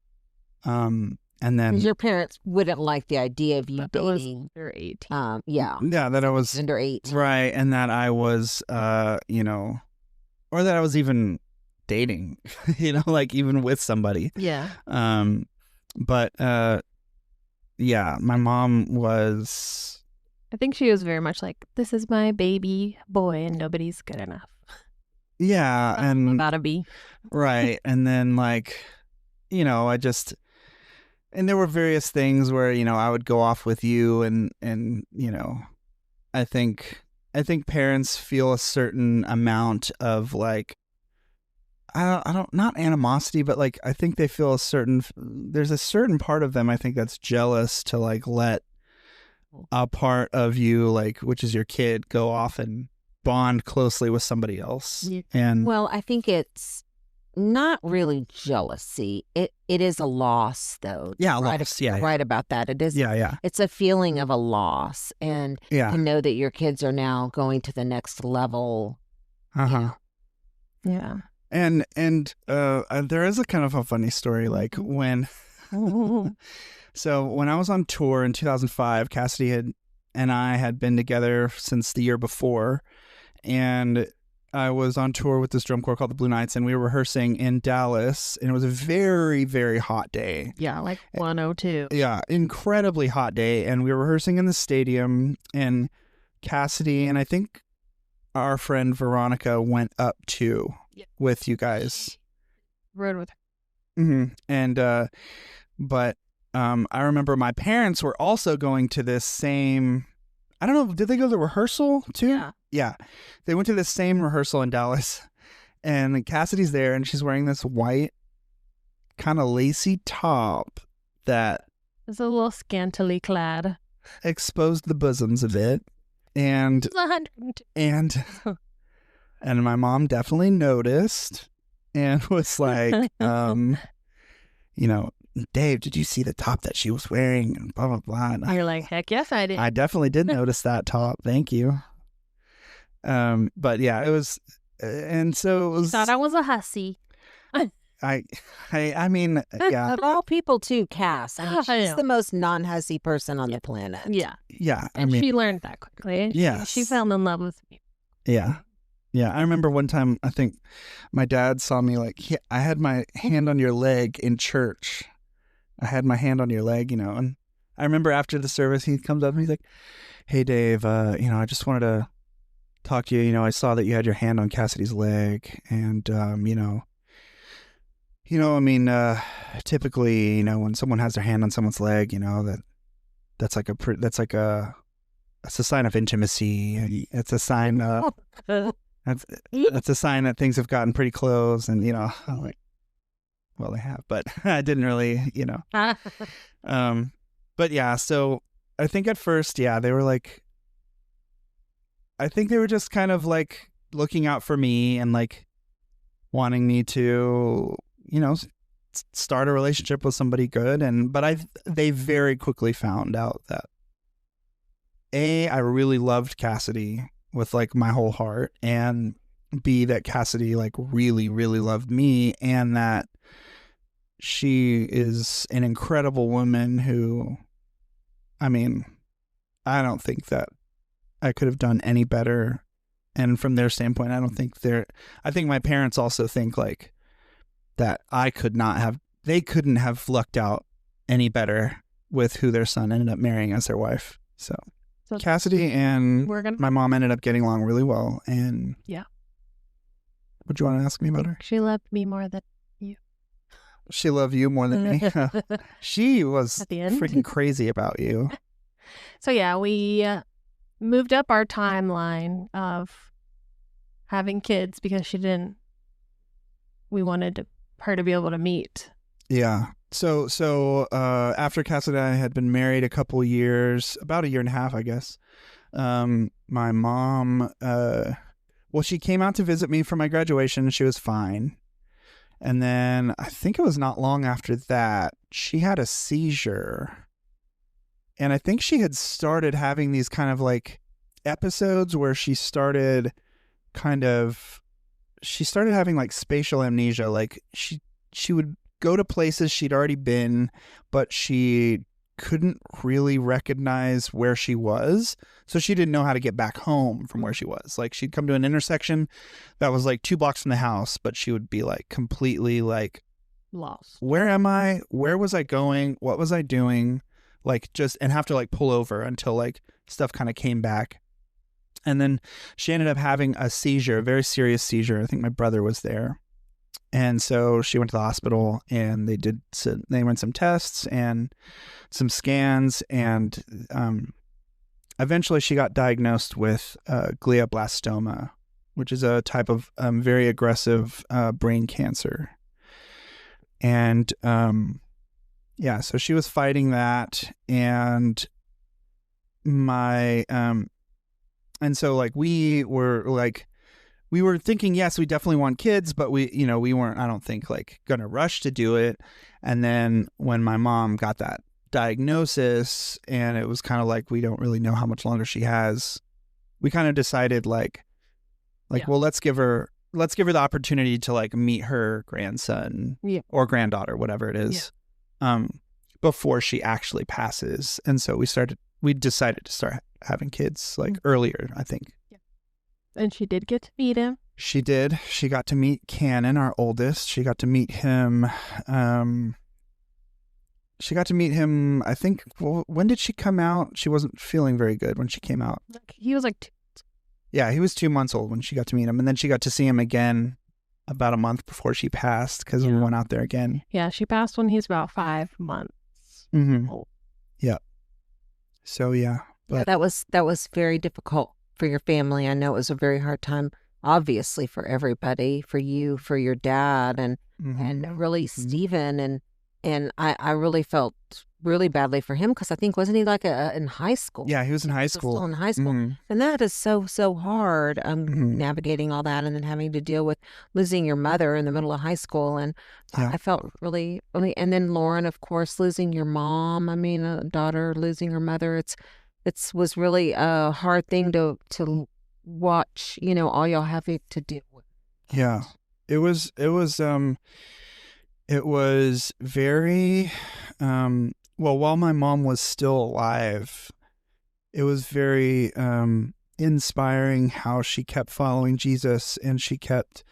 and then your parents wouldn't like the idea of you dating under 18. That I was under 8, right, and that I was or that I was even dating, like even with somebody. But my mom was. I think she was very much like, this is my baby boy and nobody's good enough. Yeah. And about to be. Right. And then like, I just, and there were various things where, I would go off with you and I think parents feel a certain amount of like, I don't, not animosity, but like, I think they feel there's a certain part of them, I think, that's jealous to like let a part of you, like, which is your kid, go off and bond closely with somebody else. And well, I think it's not really jealousy. It is a loss, though. Yeah, loss. Right about that. It is. Yeah. It's a feeling of a loss, and to know that your kids are now going to the next level. Yeah. And there is a kind of a funny story, like when So when I was on tour in 2005, Cassidy and I had been together since the year before, and I was on tour with this drum corps called the Blue Knights, and we were rehearsing in Dallas, and it was a very, very hot day. Yeah, like 102. Yeah, incredibly hot day, and we were rehearsing in the stadium, and Cassidy and I think our friend Veronica went up too with you guys. Rode with her. And but I remember my parents were also going to this same, I don't know, did they go to the rehearsal too? Yeah. They went to this same rehearsal in Dallas, and Cassidy's there, and she's wearing this white kind of lacy top that It's a little scantily clad. exposed the bosoms a bit. And It's 102. and my mom definitely noticed and was like, you know, Dave, did you see the top that she was wearing? And blah, blah, blah. And You're like, heck yes, I did. I definitely did notice that top. Thank you. But yeah, it was, and so it was. Thought I was a hussy. I mean, yeah. Of all people, too, Cass. I mean, I she's know. the most non-hussy person on the planet. Yeah. Yeah. I And mean, she learned that quickly. Yes. She fell in love with me. yeah. Yeah. I remember one time, I think my dad saw me like, I had my hand on your leg in church. I had my hand on your leg, and I remember after the service, he comes up and he's like, hey, Dave, I just wanted to talk to you. I saw that you had your hand on Cassidy's leg, and, I mean, typically, when someone has their hand on someone's leg, that's like it's a sign of intimacy. It's a sign, that's a sign that things have gotten pretty close, and, I'm like, well, they have, but I didn't really, but yeah, so I think at first, they were like, I think they were just kind of like looking out for me and like wanting me to, start a relationship with somebody good. But they very quickly found out that I really loved Cassidy with like my whole heart, and B, that Cassidy like really, really loved me, and that she is an incredible woman who, I mean, I don't think that I could have done any better. And from their standpoint, I think my parents also think like that they couldn't have lucked out any better with who their son ended up marrying as their wife. So Cassidy and my mom ended up getting along really well. And yeah. What do you want to ask me about her? She loved me more than you. She loved you more than me. She was At the end. freaking crazy about you. So yeah, we moved up our timeline of having kids because we wanted her to be able to meet. Yeah. So after Cassidy and I had been married a couple years, about a year and a half, I guess, my mom, she came out to visit me for my graduation, and she was fine. And then I think it was not long after that, she had a seizure. And I think she had started having these kind of like episodes where she started having like spatial amnesia. Like she would go to places she'd already been, but she couldn't really recognize where she was. So she didn't know how to get back home from where she was. Like she'd come to an intersection that was like 2 blocks from the house, but she would be like completely like Lost. Where am I? Where was I going? What was I doing? Like and have to like pull over until like stuff kind of came back. And then she ended up having a seizure, a very serious seizure. I think my brother was there. And so she went to the hospital, and they ran some tests and some scans, and eventually she got diagnosed with glioblastoma, which is a type of very aggressive brain cancer. And so she was fighting that, and and so like we were thinking, yes, we definitely want kids, but we weren't, I don't think, like gonna rush to do it. And then when my mom got that diagnosis, and it was kind of like, we don't really know how much longer she has, we kind of decided well, let's give her the opportunity to like meet her grandson or granddaughter, whatever it is. before she actually passes. And so we decided to start having kids like earlier, I think. And she did get to meet him. She did. She got to meet Cannon, our oldest. She got to meet him. I think, well, when did she come out? She wasn't feeling very good when she came out. He was like Yeah, he was 2 months old when she got to meet him. And then she got to see him again about a month before she passed because we went out there again. Yeah, she passed when he was about 5 months old. Yeah. So, yeah. But that was very difficult for your family. I know it was a very hard time, obviously, for everybody, for you, for your dad, and really Stephen. And I really felt really badly for him because I think, wasn't he like in high school? Yeah, he was in high school. Still in high school. And that is so hard, navigating all that and then having to deal with losing your mother in the middle of high school. And I felt really, and then Lauren, of course, losing your mom. I mean, a daughter losing her mother. It was really a hard thing to watch, all y'all having to deal with. Yeah. It was very, well, while my mom was still alive, it was very inspiring how she kept following Jesus and she kept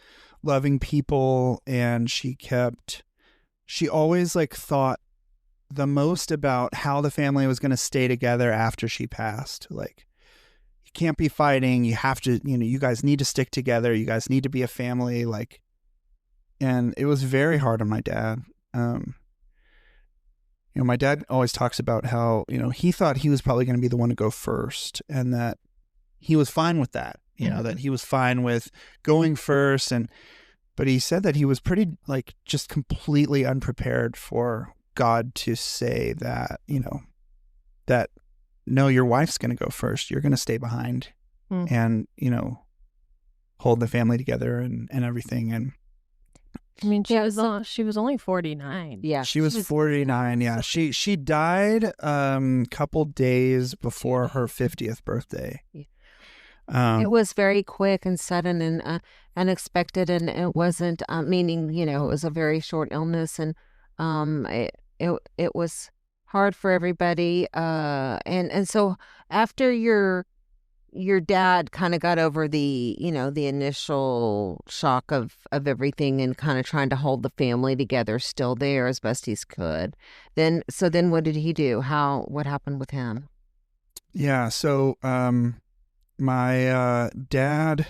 loving people, and she always like thought the most about how the family was going to stay together after she passed. Like, you can't be fighting. You have to, you guys need to stick together. You guys need to be a family. Like, and it was very hard on my dad. My dad always talks about how, he thought he was probably going to be the one to go first, and that he was fine with that, that he was fine with going first. But he said that he was pretty, like, just completely unprepared for God to say that, that, no, your wife's going to go first. You're going to stay behind and, hold the family together and everything. And I mean, she was only 49. Yeah. She was 49. Yeah. She died couple days before her 50th birthday. Yeah. It was very quick and sudden and unexpected, and it wasn't meaning, it was a very short illness, and it was hard for everybody. And so after your dad kind of got over the, the initial shock of everything and kind of trying to hold the family together, still there as best he could. Then what did he do? What happened with him? Yeah. So, my dad,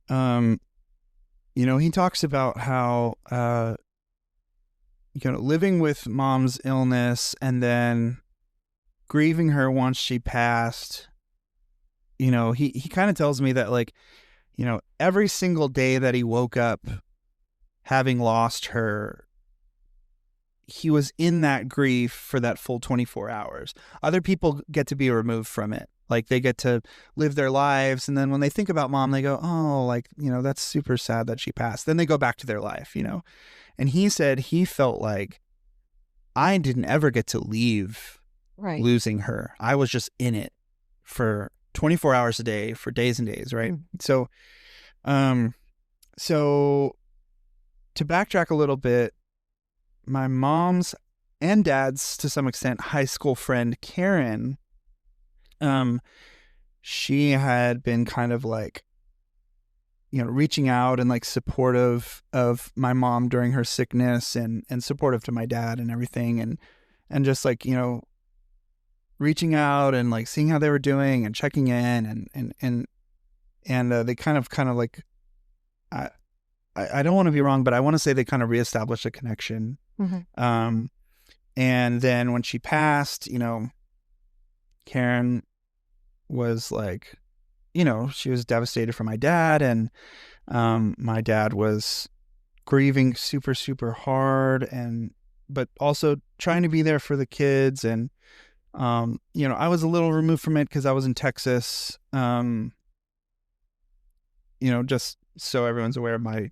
he talks about how, living with mom's illness and then grieving her once she passed. He kind of tells me that, like, every single day that he woke up having lost her, he was in that grief for that full 24 hours. Other people get to be removed from it. Like, they get to live their lives. And then when they think about mom, they go, oh, like, that's super sad that she passed. Then they go back to their life, And he said he felt like, I didn't ever get to leave losing her. I was just in it for 24 hours a day for days and days, right? So to backtrack a little bit, my mom's and dad's, to some extent, high school friend, Karen, she had been kind of like, reaching out and like supportive of my mom during her sickness and supportive to my dad and everything. And just like, reaching out and like seeing how they were doing and checking in and they kind of like, I don't want to be wrong, but I want to say they kind of reestablished a connection. And then when she passed, Karen was like, she was devastated for my dad, and my dad was grieving super, super hard, but also trying to be there for the kids. And I was a little removed from it because I was in Texas. Just so everyone's aware, my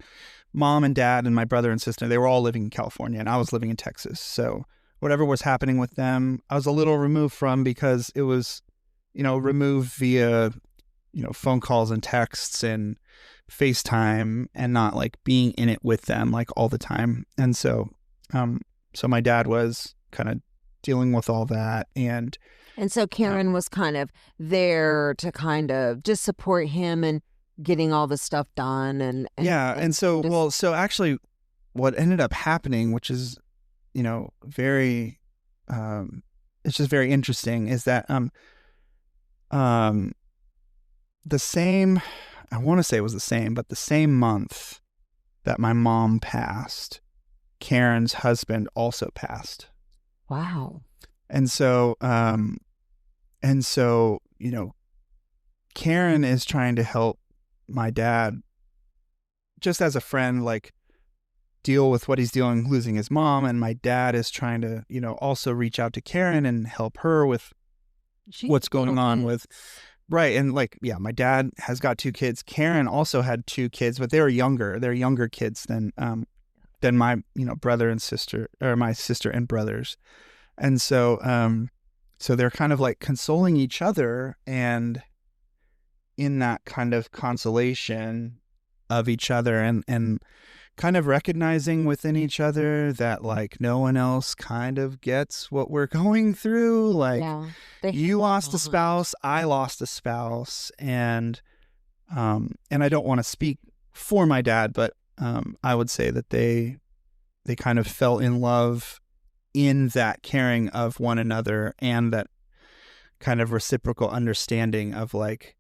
mom and dad and my brother and sister, they were all living in California, and I was living in Texas. So whatever was happening with them, I was a little removed from, because it was, removed via, phone calls and texts and FaceTime, and not like being in it with them like all the time. And so, so my dad was kind of dealing with all that. And so Karen was kind of there to kind of just support him and getting all the stuff done. And so actually what ended up happening, which is, very, it's just very interesting, is that the same, I want to say it was the same, but the same month that my mom passed, Karen's husband also passed. Wow. And so, Karen is trying to help my dad just as a friend, like, deal with what he's dealing, losing his mom. And my dad is trying to, also reach out to Karen and help her with what's going on with. Right. And my dad has got 2 kids. Karen also had 2 kids, but they were younger. They're younger kids than my, brother and sister, or my sister and brothers. And so, so they're kind of like consoling each other, and in that kind of consolation of each other and kind of recognizing within each other that like no one else kind of gets what we're going through. Like, you lost a spouse, I lost a spouse, and I don't want to speak for my dad, but I would say that they kind of fell in love in that caring of one another and that kind of reciprocal understanding of like,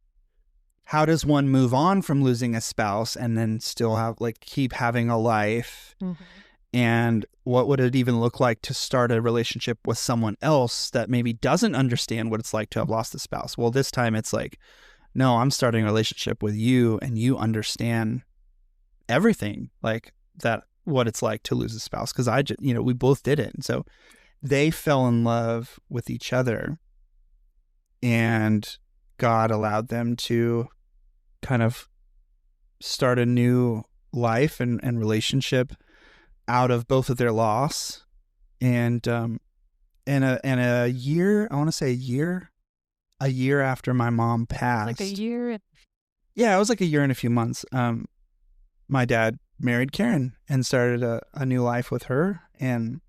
how does one move on from losing a spouse and then still have keep having a life? Mm-hmm. And what would it even look like to start a relationship with someone else that maybe doesn't understand what it's like to have lost a spouse? Well, this time it's like, no, I'm starting a relationship with you and you understand everything like that, what it's like to lose a spouse. Cause I just, we both did it. And so they fell in love with each other, and God allowed them to kind of start a new life and relationship out of both of their loss. And a year, I want to say a year after my mom passed. Like a year? Yeah, it was like a year and a few months. My dad married Karen and started a new life with her, and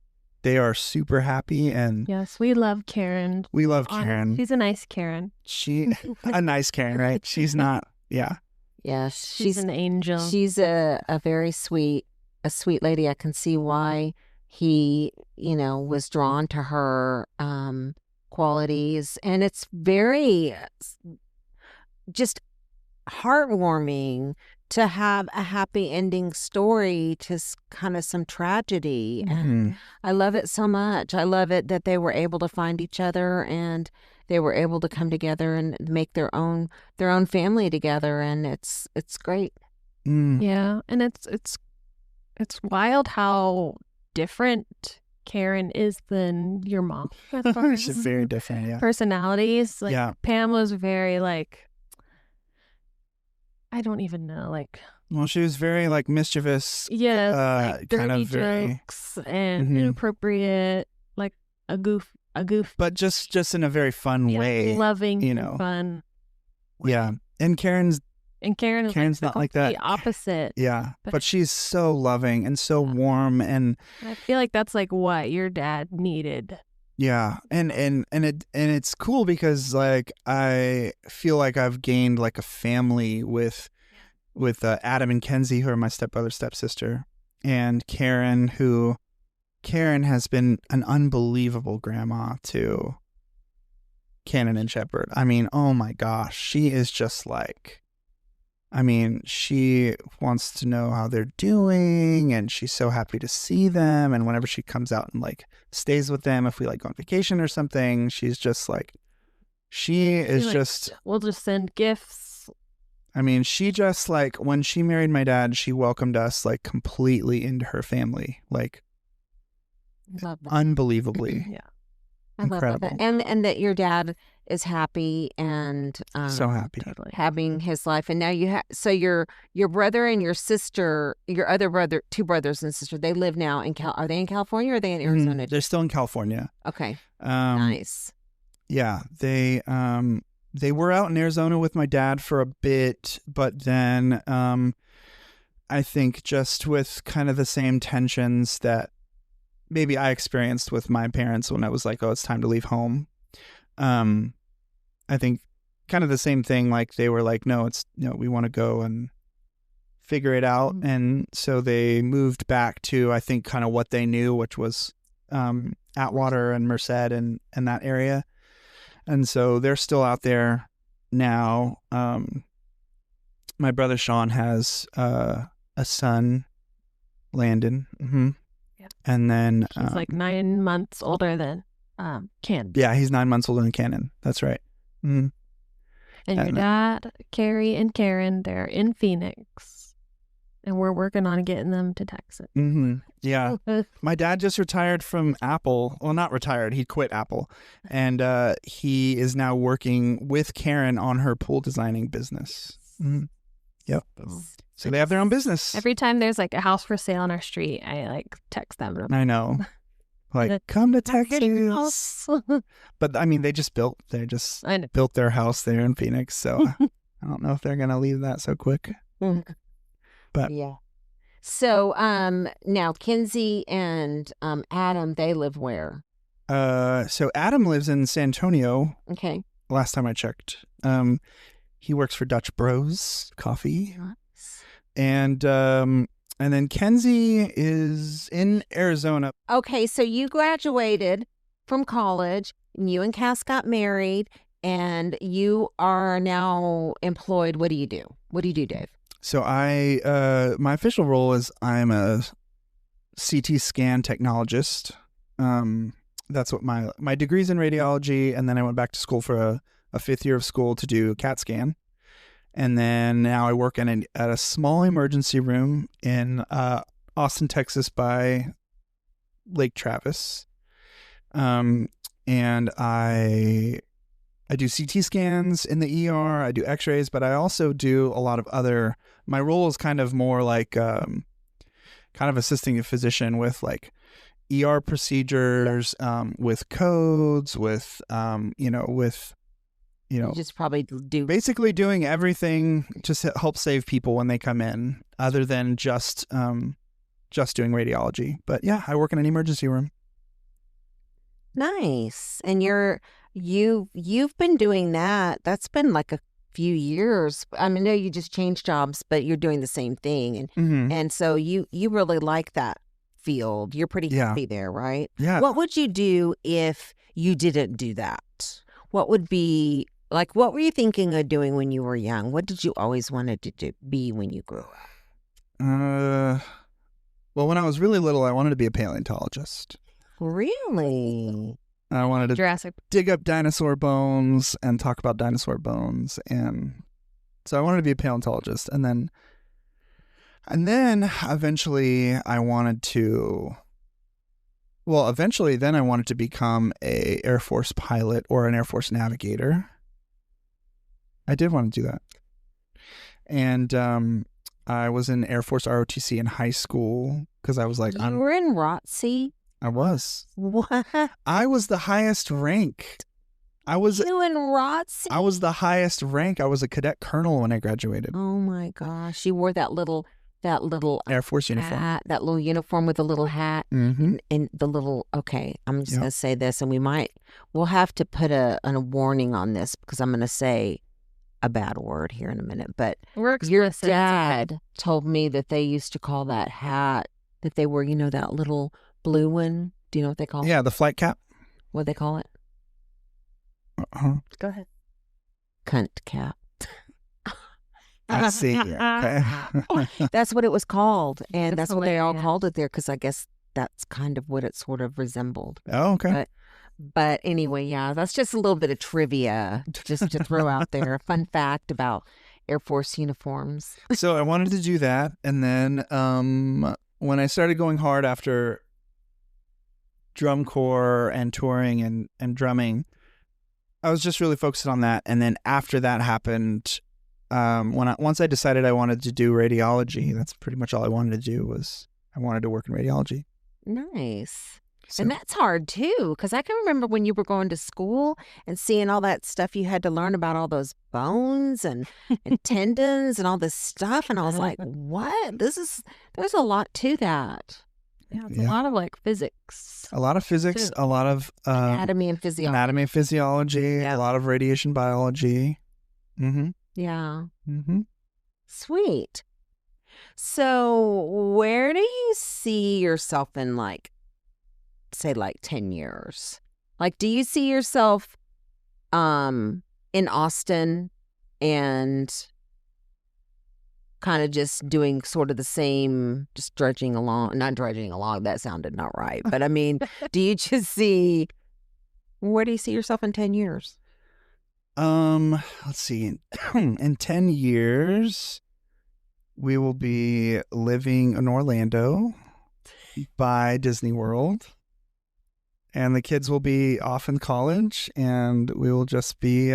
they are super happy. And yes, we love Karen. We love Karen. She's a nice Karen. A nice Karen, right? She's not, yeah. Yes, she's an angel. She's a very sweet lady. I can see why he, was drawn to her qualities, and it's very just heartwarming to have a happy ending story to kind of some tragedy. Mm-hmm. And I love it so much. I love it that they were able to find each other, and they were able to come together and make their own family together. And it's great. Mm. Yeah. And it's wild how different Karen is than your mom. She's very different. Yeah. Personalities. Pam was very I don't even know, well, she was very mischievous. Yes, kind of jokes and inappropriate, like a goof. But just in a very fun way. Loving, fun. Yeah, and Karen's not like that. The opposite. Yeah, but she's so loving and so warm, and I feel like that's what your dad needed. Yeah, and it's cool because I feel like I've gained a family with Adam and Kenzie, who are my stepbrother, stepsister, and Karen, who has been an unbelievable grandma to Cannon and Shepherd. I mean, oh my gosh, she is just she wants to know how they're doing, and she's so happy to see them. And whenever she comes out and stays with them, if we go on vacation or something, she's just we'll just send gifts. I mean, she just when she married my dad, she welcomed us completely into her family, love that. Unbelievably. Yeah. Incredible. I love that. And that your dad is happy and so happy having his life. And now you have, so your brother and your sister, your other brother, 2 brothers and sister, they live now in are they in California or are they in Arizona? They're still in California. Okay. Nice. Yeah. They were out in Arizona with my dad for a bit, but then I think just with kind of the same tensions that maybe I experienced with my parents when I was like, oh, it's time to leave home. I think kind of the same thing. Like they were like, no, it's, we want to go and figure it out. And so they moved back to, I think, kind of what they knew, which was Atwater and Merced and that area. And so they're still out there now. My brother Sean has a son, Landon. Mm-hmm. Yep. And then he's like 9 months older than Ken. Yeah, he's 9 months older than Cannon. That's right. Mm-hmm. And your dad, Carrie and Karen, they're in Phoenix. And we're working on getting them to Texas. Mm-hmm. Yeah. My dad just retired from Apple. Well, not retired. He quit Apple. And he is now working with Karen on her pool designing business. Mm-hmm. Yep. So they have their own business. Every time there's like a house for sale on our street, I like text them. I know. Like, come to Texas. But I mean, they just built their house there in Phoenix. So I don't know if they're going to leave that so quick. But yeah. So now Kinsey and Adam, they live where? So Adam lives in San Antonio. Okay. Last time I checked. He works for Dutch Bros Coffee. Nice. And then Kenzie is in Arizona. Okay, so you graduated from college, and you and Cass got married, and you are now employed. What do you do? What do you do, Dave? So my official role is I'm a CT scan technologist. That's what my degree's in radiology, and then I went back to school for a fifth year of school to do CAT scan. And then now I work at a small emergency room in Austin, Texas by Lake Travis. And I do CT scans in the ER, I do x-rays, but I also do a lot of other, my role is kind of more like kind of assisting a physician with like ER procedures, with codes, with, You just probably do. Basically doing everything to help save people when they come in, other than just doing radiology. But yeah, I work in an emergency room. Nice. And you've been doing that. That's been like a few years. I mean, I know you just changed jobs, but you're doing the same thing. And so you really like that field. You're pretty happy there, right? Yeah. What would you do if you didn't do that? What would be like, what were you thinking of doing when you were young? What did you always wanted to be when you grew up? Well, when I was really little, I wanted to be a paleontologist. Really? I wanted to Jurassic. dig up dinosaur bones and talk about dinosaur bones. And so I wanted to be a paleontologist. And then eventually I wanted to become a Air Force pilot or an Air Force navigator. I did want to do that. And I was in Air Force ROTC in high school because I was like... You were in ROTC? I was. What? I was the highest rank. You in ROTC? I was the highest rank. I was a cadet colonel when I graduated. Oh my gosh. You wore that little Air Force uniform. Hat, that little uniform with the little hat and the little, okay, I'm just going to say this, and we'll have to put a warning on this because I'm going to say a bad word here in a minute, but your dad told me that they used to call that hat that they were, that little blue one. Do you know what they call it? Yeah, the flight cap. What they call it? Go ahead. Cunt cap. I see. Okay. That's what it was called, and that's what they all hilarious. called it there because I guess that's kind of what it sort of resembled. Oh, okay. But anyway, yeah, that's just a little bit of trivia just to throw out there. A fun fact about Air Force uniforms. So I wanted to do that, and then when I started going hard after drum corps and touring and drumming, I was just really focused on that. And then after that happened, once I decided I wanted to do radiology, that's pretty much all I wanted to do was I wanted to work in radiology. Nice. So, And that's hard too, because I can remember when you were going to school and seeing all that stuff you had to learn about all those bones and tendons and all this stuff. And I was like, what? There's a lot to that. Yeah, it's Yeah. a lot of like physics. A lot of physics, Too. a lot of Anatomy and physiology. anatomy and physiology, Yeah. a lot of radiation biology. Mm-hmm. Yeah. Mm-hmm. Sweet. So where do you see yourself in like, say like 10 years? Like, do you see yourself in Austin and kind of just doing sort of the same, just drudging along, not drudging along, that sounded not right. But I mean, do you just see, where do you see yourself in 10 years? Let's see. In 10 years, we will be living in Orlando by Disney World. And the kids will be off in college, and we will just be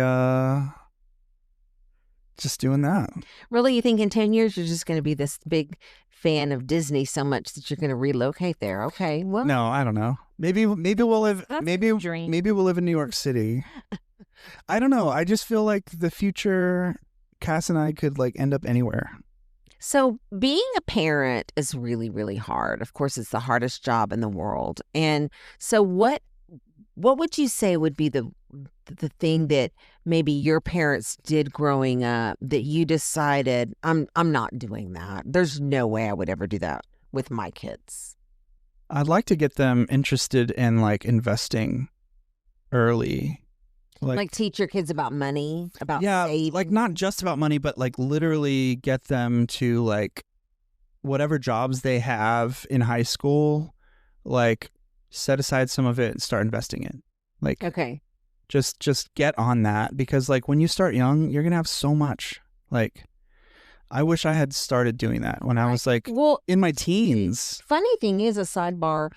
just doing that. Really, you think in 10 years you're just going to be this big fan of Disney so much that you're going to relocate there? Okay, well. No, I don't know. Maybe we'll live. That's maybe a dream. maybe we'll live in New York City. I don't know. I just feel like the future, Cass and I could like end up anywhere. So being a parent is really, really hard. Of course, it's the hardest job in the world. And so what would you say would be the thing that maybe your parents did growing up that you decided, I'm not doing that. There's no way I would ever do that with my kids. I'd like to get them interested in like investing early. Like teach your kids about money, about yeah, saving. like not just about money, but like literally get them to like whatever jobs they have in high school, like set aside some of it and start investing it. Like, Okay. just get on that, because like when you start young, you're gonna have so much. Like, I wish I had started doing that when I was like Well, in my teens. funny thing is, a sidebar,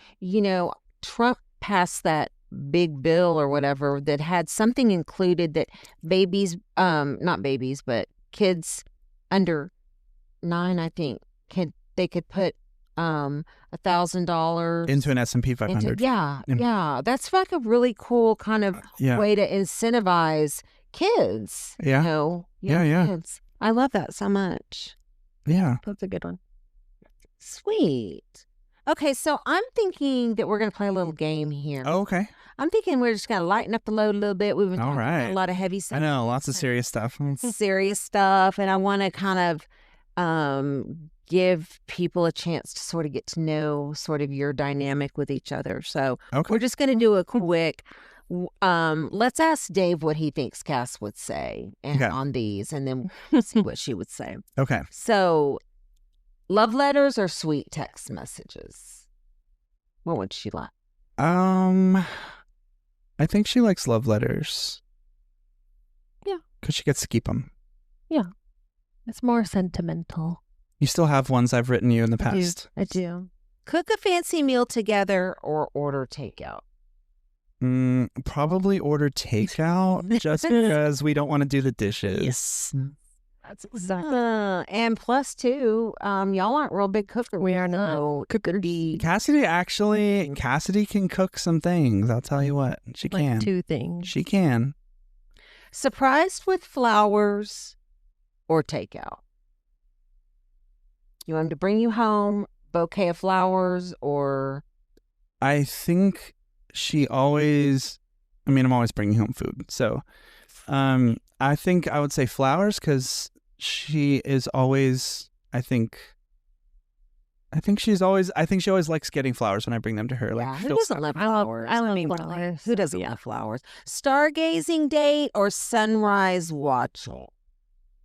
Trump passed that big bill or whatever that had something included that babies, not babies, but kids under 9, I think, they could put $1,000 Into an S&P 500. Yeah. That's like a really cool kind of Yeah. way to incentivize kids. Yeah. Young Yeah. kids. I love that so much. Yeah. That's a good one. Sweet. Okay, so I'm thinking that we're going to play a little game here. Oh, okay. I'm thinking we're just going to lighten up the load a little bit. We've been All talking about right. a lot of heavy I stuff. know, lots of serious stuff. Serious stuff, and I want to kind of give people a chance to sort of get to know sort of your dynamic with each other. So Okay. we're just going to do a quick. Let's ask Dave what he thinks Cass would say Okay. on these, and then we'll see what she would say. Okay. So, love letters or sweet text messages? What would she like? I think she likes love letters. Yeah. Because she gets to keep them. It's more sentimental. You still have ones I've written you in the past. I do. Cook a fancy meal together or order takeout? Probably order takeout just because we don't want to do the dishes. That's exactly. And plus two, y'all aren't real big cookers. We are not. So it could be Cassidy can cook some things. I'll tell you what. She Like can. 2 things. She can. surprised with flowers or takeout. You want him to bring you home, bouquet of flowers, or I think I'm always bringing home food. So I think I would say flowers because she is always, I think she always likes getting flowers when I bring them to her. yeah, Like, who she'll- doesn't love flowers? I love mean, flowers. who doesn't love flowers? Stargazing date or sunrise watching?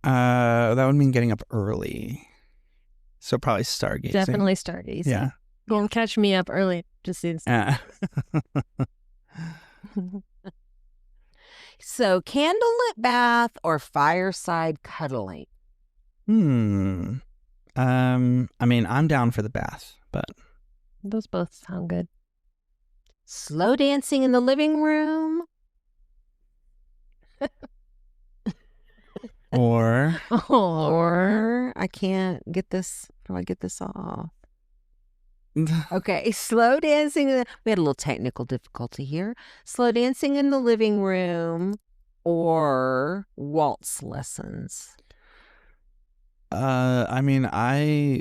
that would mean getting up early. So probably stargazing. Definitely stargazing. Yeah. Don't catch me up early. Just see Uh, So candlelit bath or fireside cuddling? I'm down for the bath, but Those both sound good. Slow dancing in the living room or or I can't get this. How do I get this off? Okay, slow dancing. We had a little technical difficulty here. Slow dancing in the living room or waltz lessons. I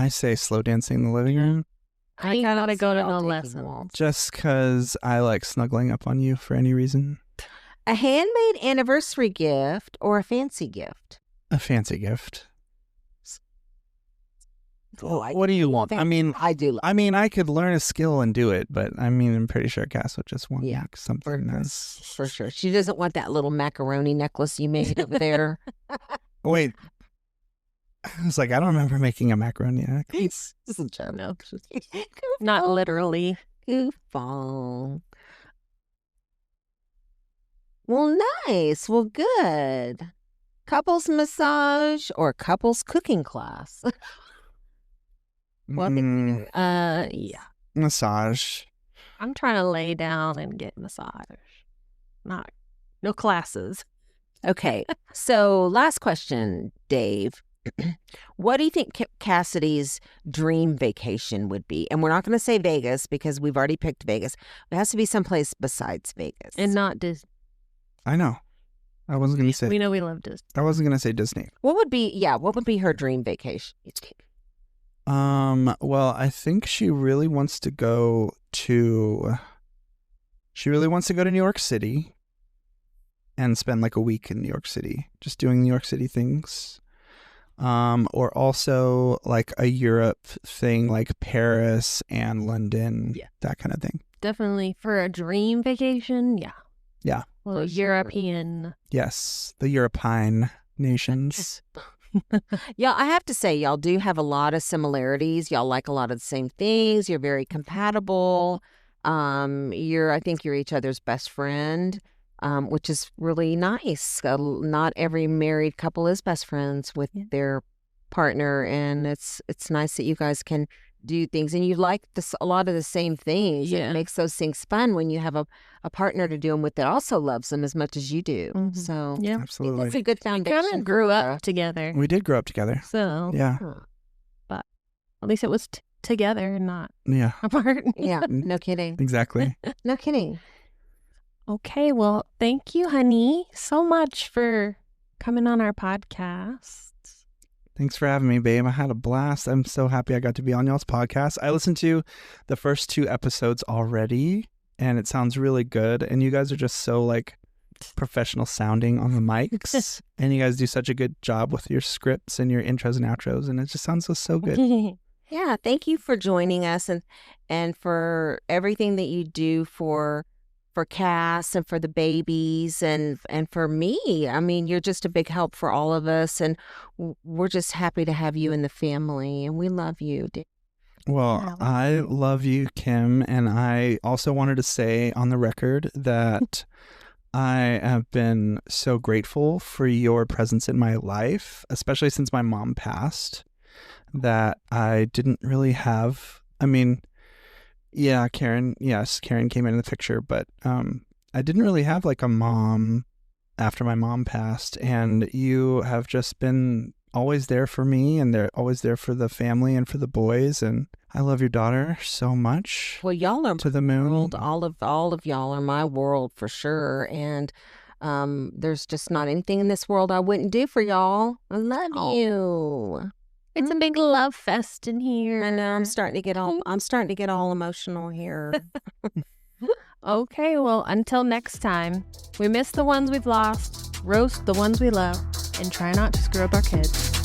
say slow dancing in the living room. I gotta go to I'll no take lessons. you all. Just because I like snuggling up on you for any reason. A handmade anniversary gift or a fancy gift? A fancy gift. Oh, I What do you want? I mean, I do. I could learn a skill and do it, but I'm pretty sure Cass would just want Yeah, like, something nice. For sure. She doesn't want that little macaroni necklace you made over there. Wait. I was like, I don't remember making a macaroni necklace. This is a joke. No, not literally. Goofball. Well, nice. Well, good. Couples massage or couples cooking class? Yeah. Massage. I'm trying to lay down and get massage. No classes. Okay. So, last question, Dave. What do you think Cassidy's dream vacation would be? And we're not going to say Vegas because we've already picked Vegas. It has to be someplace besides Vegas. And not Disney. I know. I wasn't going to say. We know we love Disney. I wasn't going to say Disney. What would be her dream vacation? Well, I think she really wants to go to New York City and spend like a week in New York City, just doing New York City things. Or also like a Europe thing, like Paris and London, that kind of thing. Definitely for a dream vacation. Yeah. Yeah. Well, European. Yes, the European nations. Yeah, I have to say, y'all do have a lot of similarities. Y'all like a lot of the same things. You're very compatible. I think you're each other's best friend, which is really nice. Not every married couple is best friends with their partner, and it's nice that you guys can do things, and you like a lot of the same things. Yeah. It makes those things fun when you have a partner to do them with that also loves them as much as you do. Mhm. So Yeah. Absolutely. that's a good We foundation. kind of grew up together. We did grow up together. So, Yeah. but at least it was together and not Yeah, apart. Yeah, no kidding. exactly. No kidding. Okay, well, thank you, honey, so much for coming on our podcast. Thanks for having me, babe. I had a blast. I'm so happy I got to be on y'all's podcast. I listened to the first 2 episodes already, and it sounds really good. And you guys are just so like professional sounding on the mics, and you guys do such a good job with your scripts and your intros and outros, and it just sounds so good. Yeah, thank you for joining us and for everything that you do for Cass and for the babies and for me. I mean, you're just a big help for all of us, and we're just happy to have you in the family, and we love you. Well, I love you, Kim, and I also wanted to say on the record that I have been so grateful for your presence in my life, especially since my mom passed, that I didn't really have. I mean, yeah, Karen came in the picture, but I didn't really have like a mom after my mom passed, and you have just been always there for me, and they're always there for the family and for the boys, and I love your daughter so much. Well, y'all are to the moon. World. All of y'all are my world for sure, and there's just not anything in this world I wouldn't do for y'all. I love you. It's a big love fest in here. I know I'm starting to get all emotional here. Okay, well, until next time, we miss the ones we've lost, roast the ones we love, and try not to screw up our kids.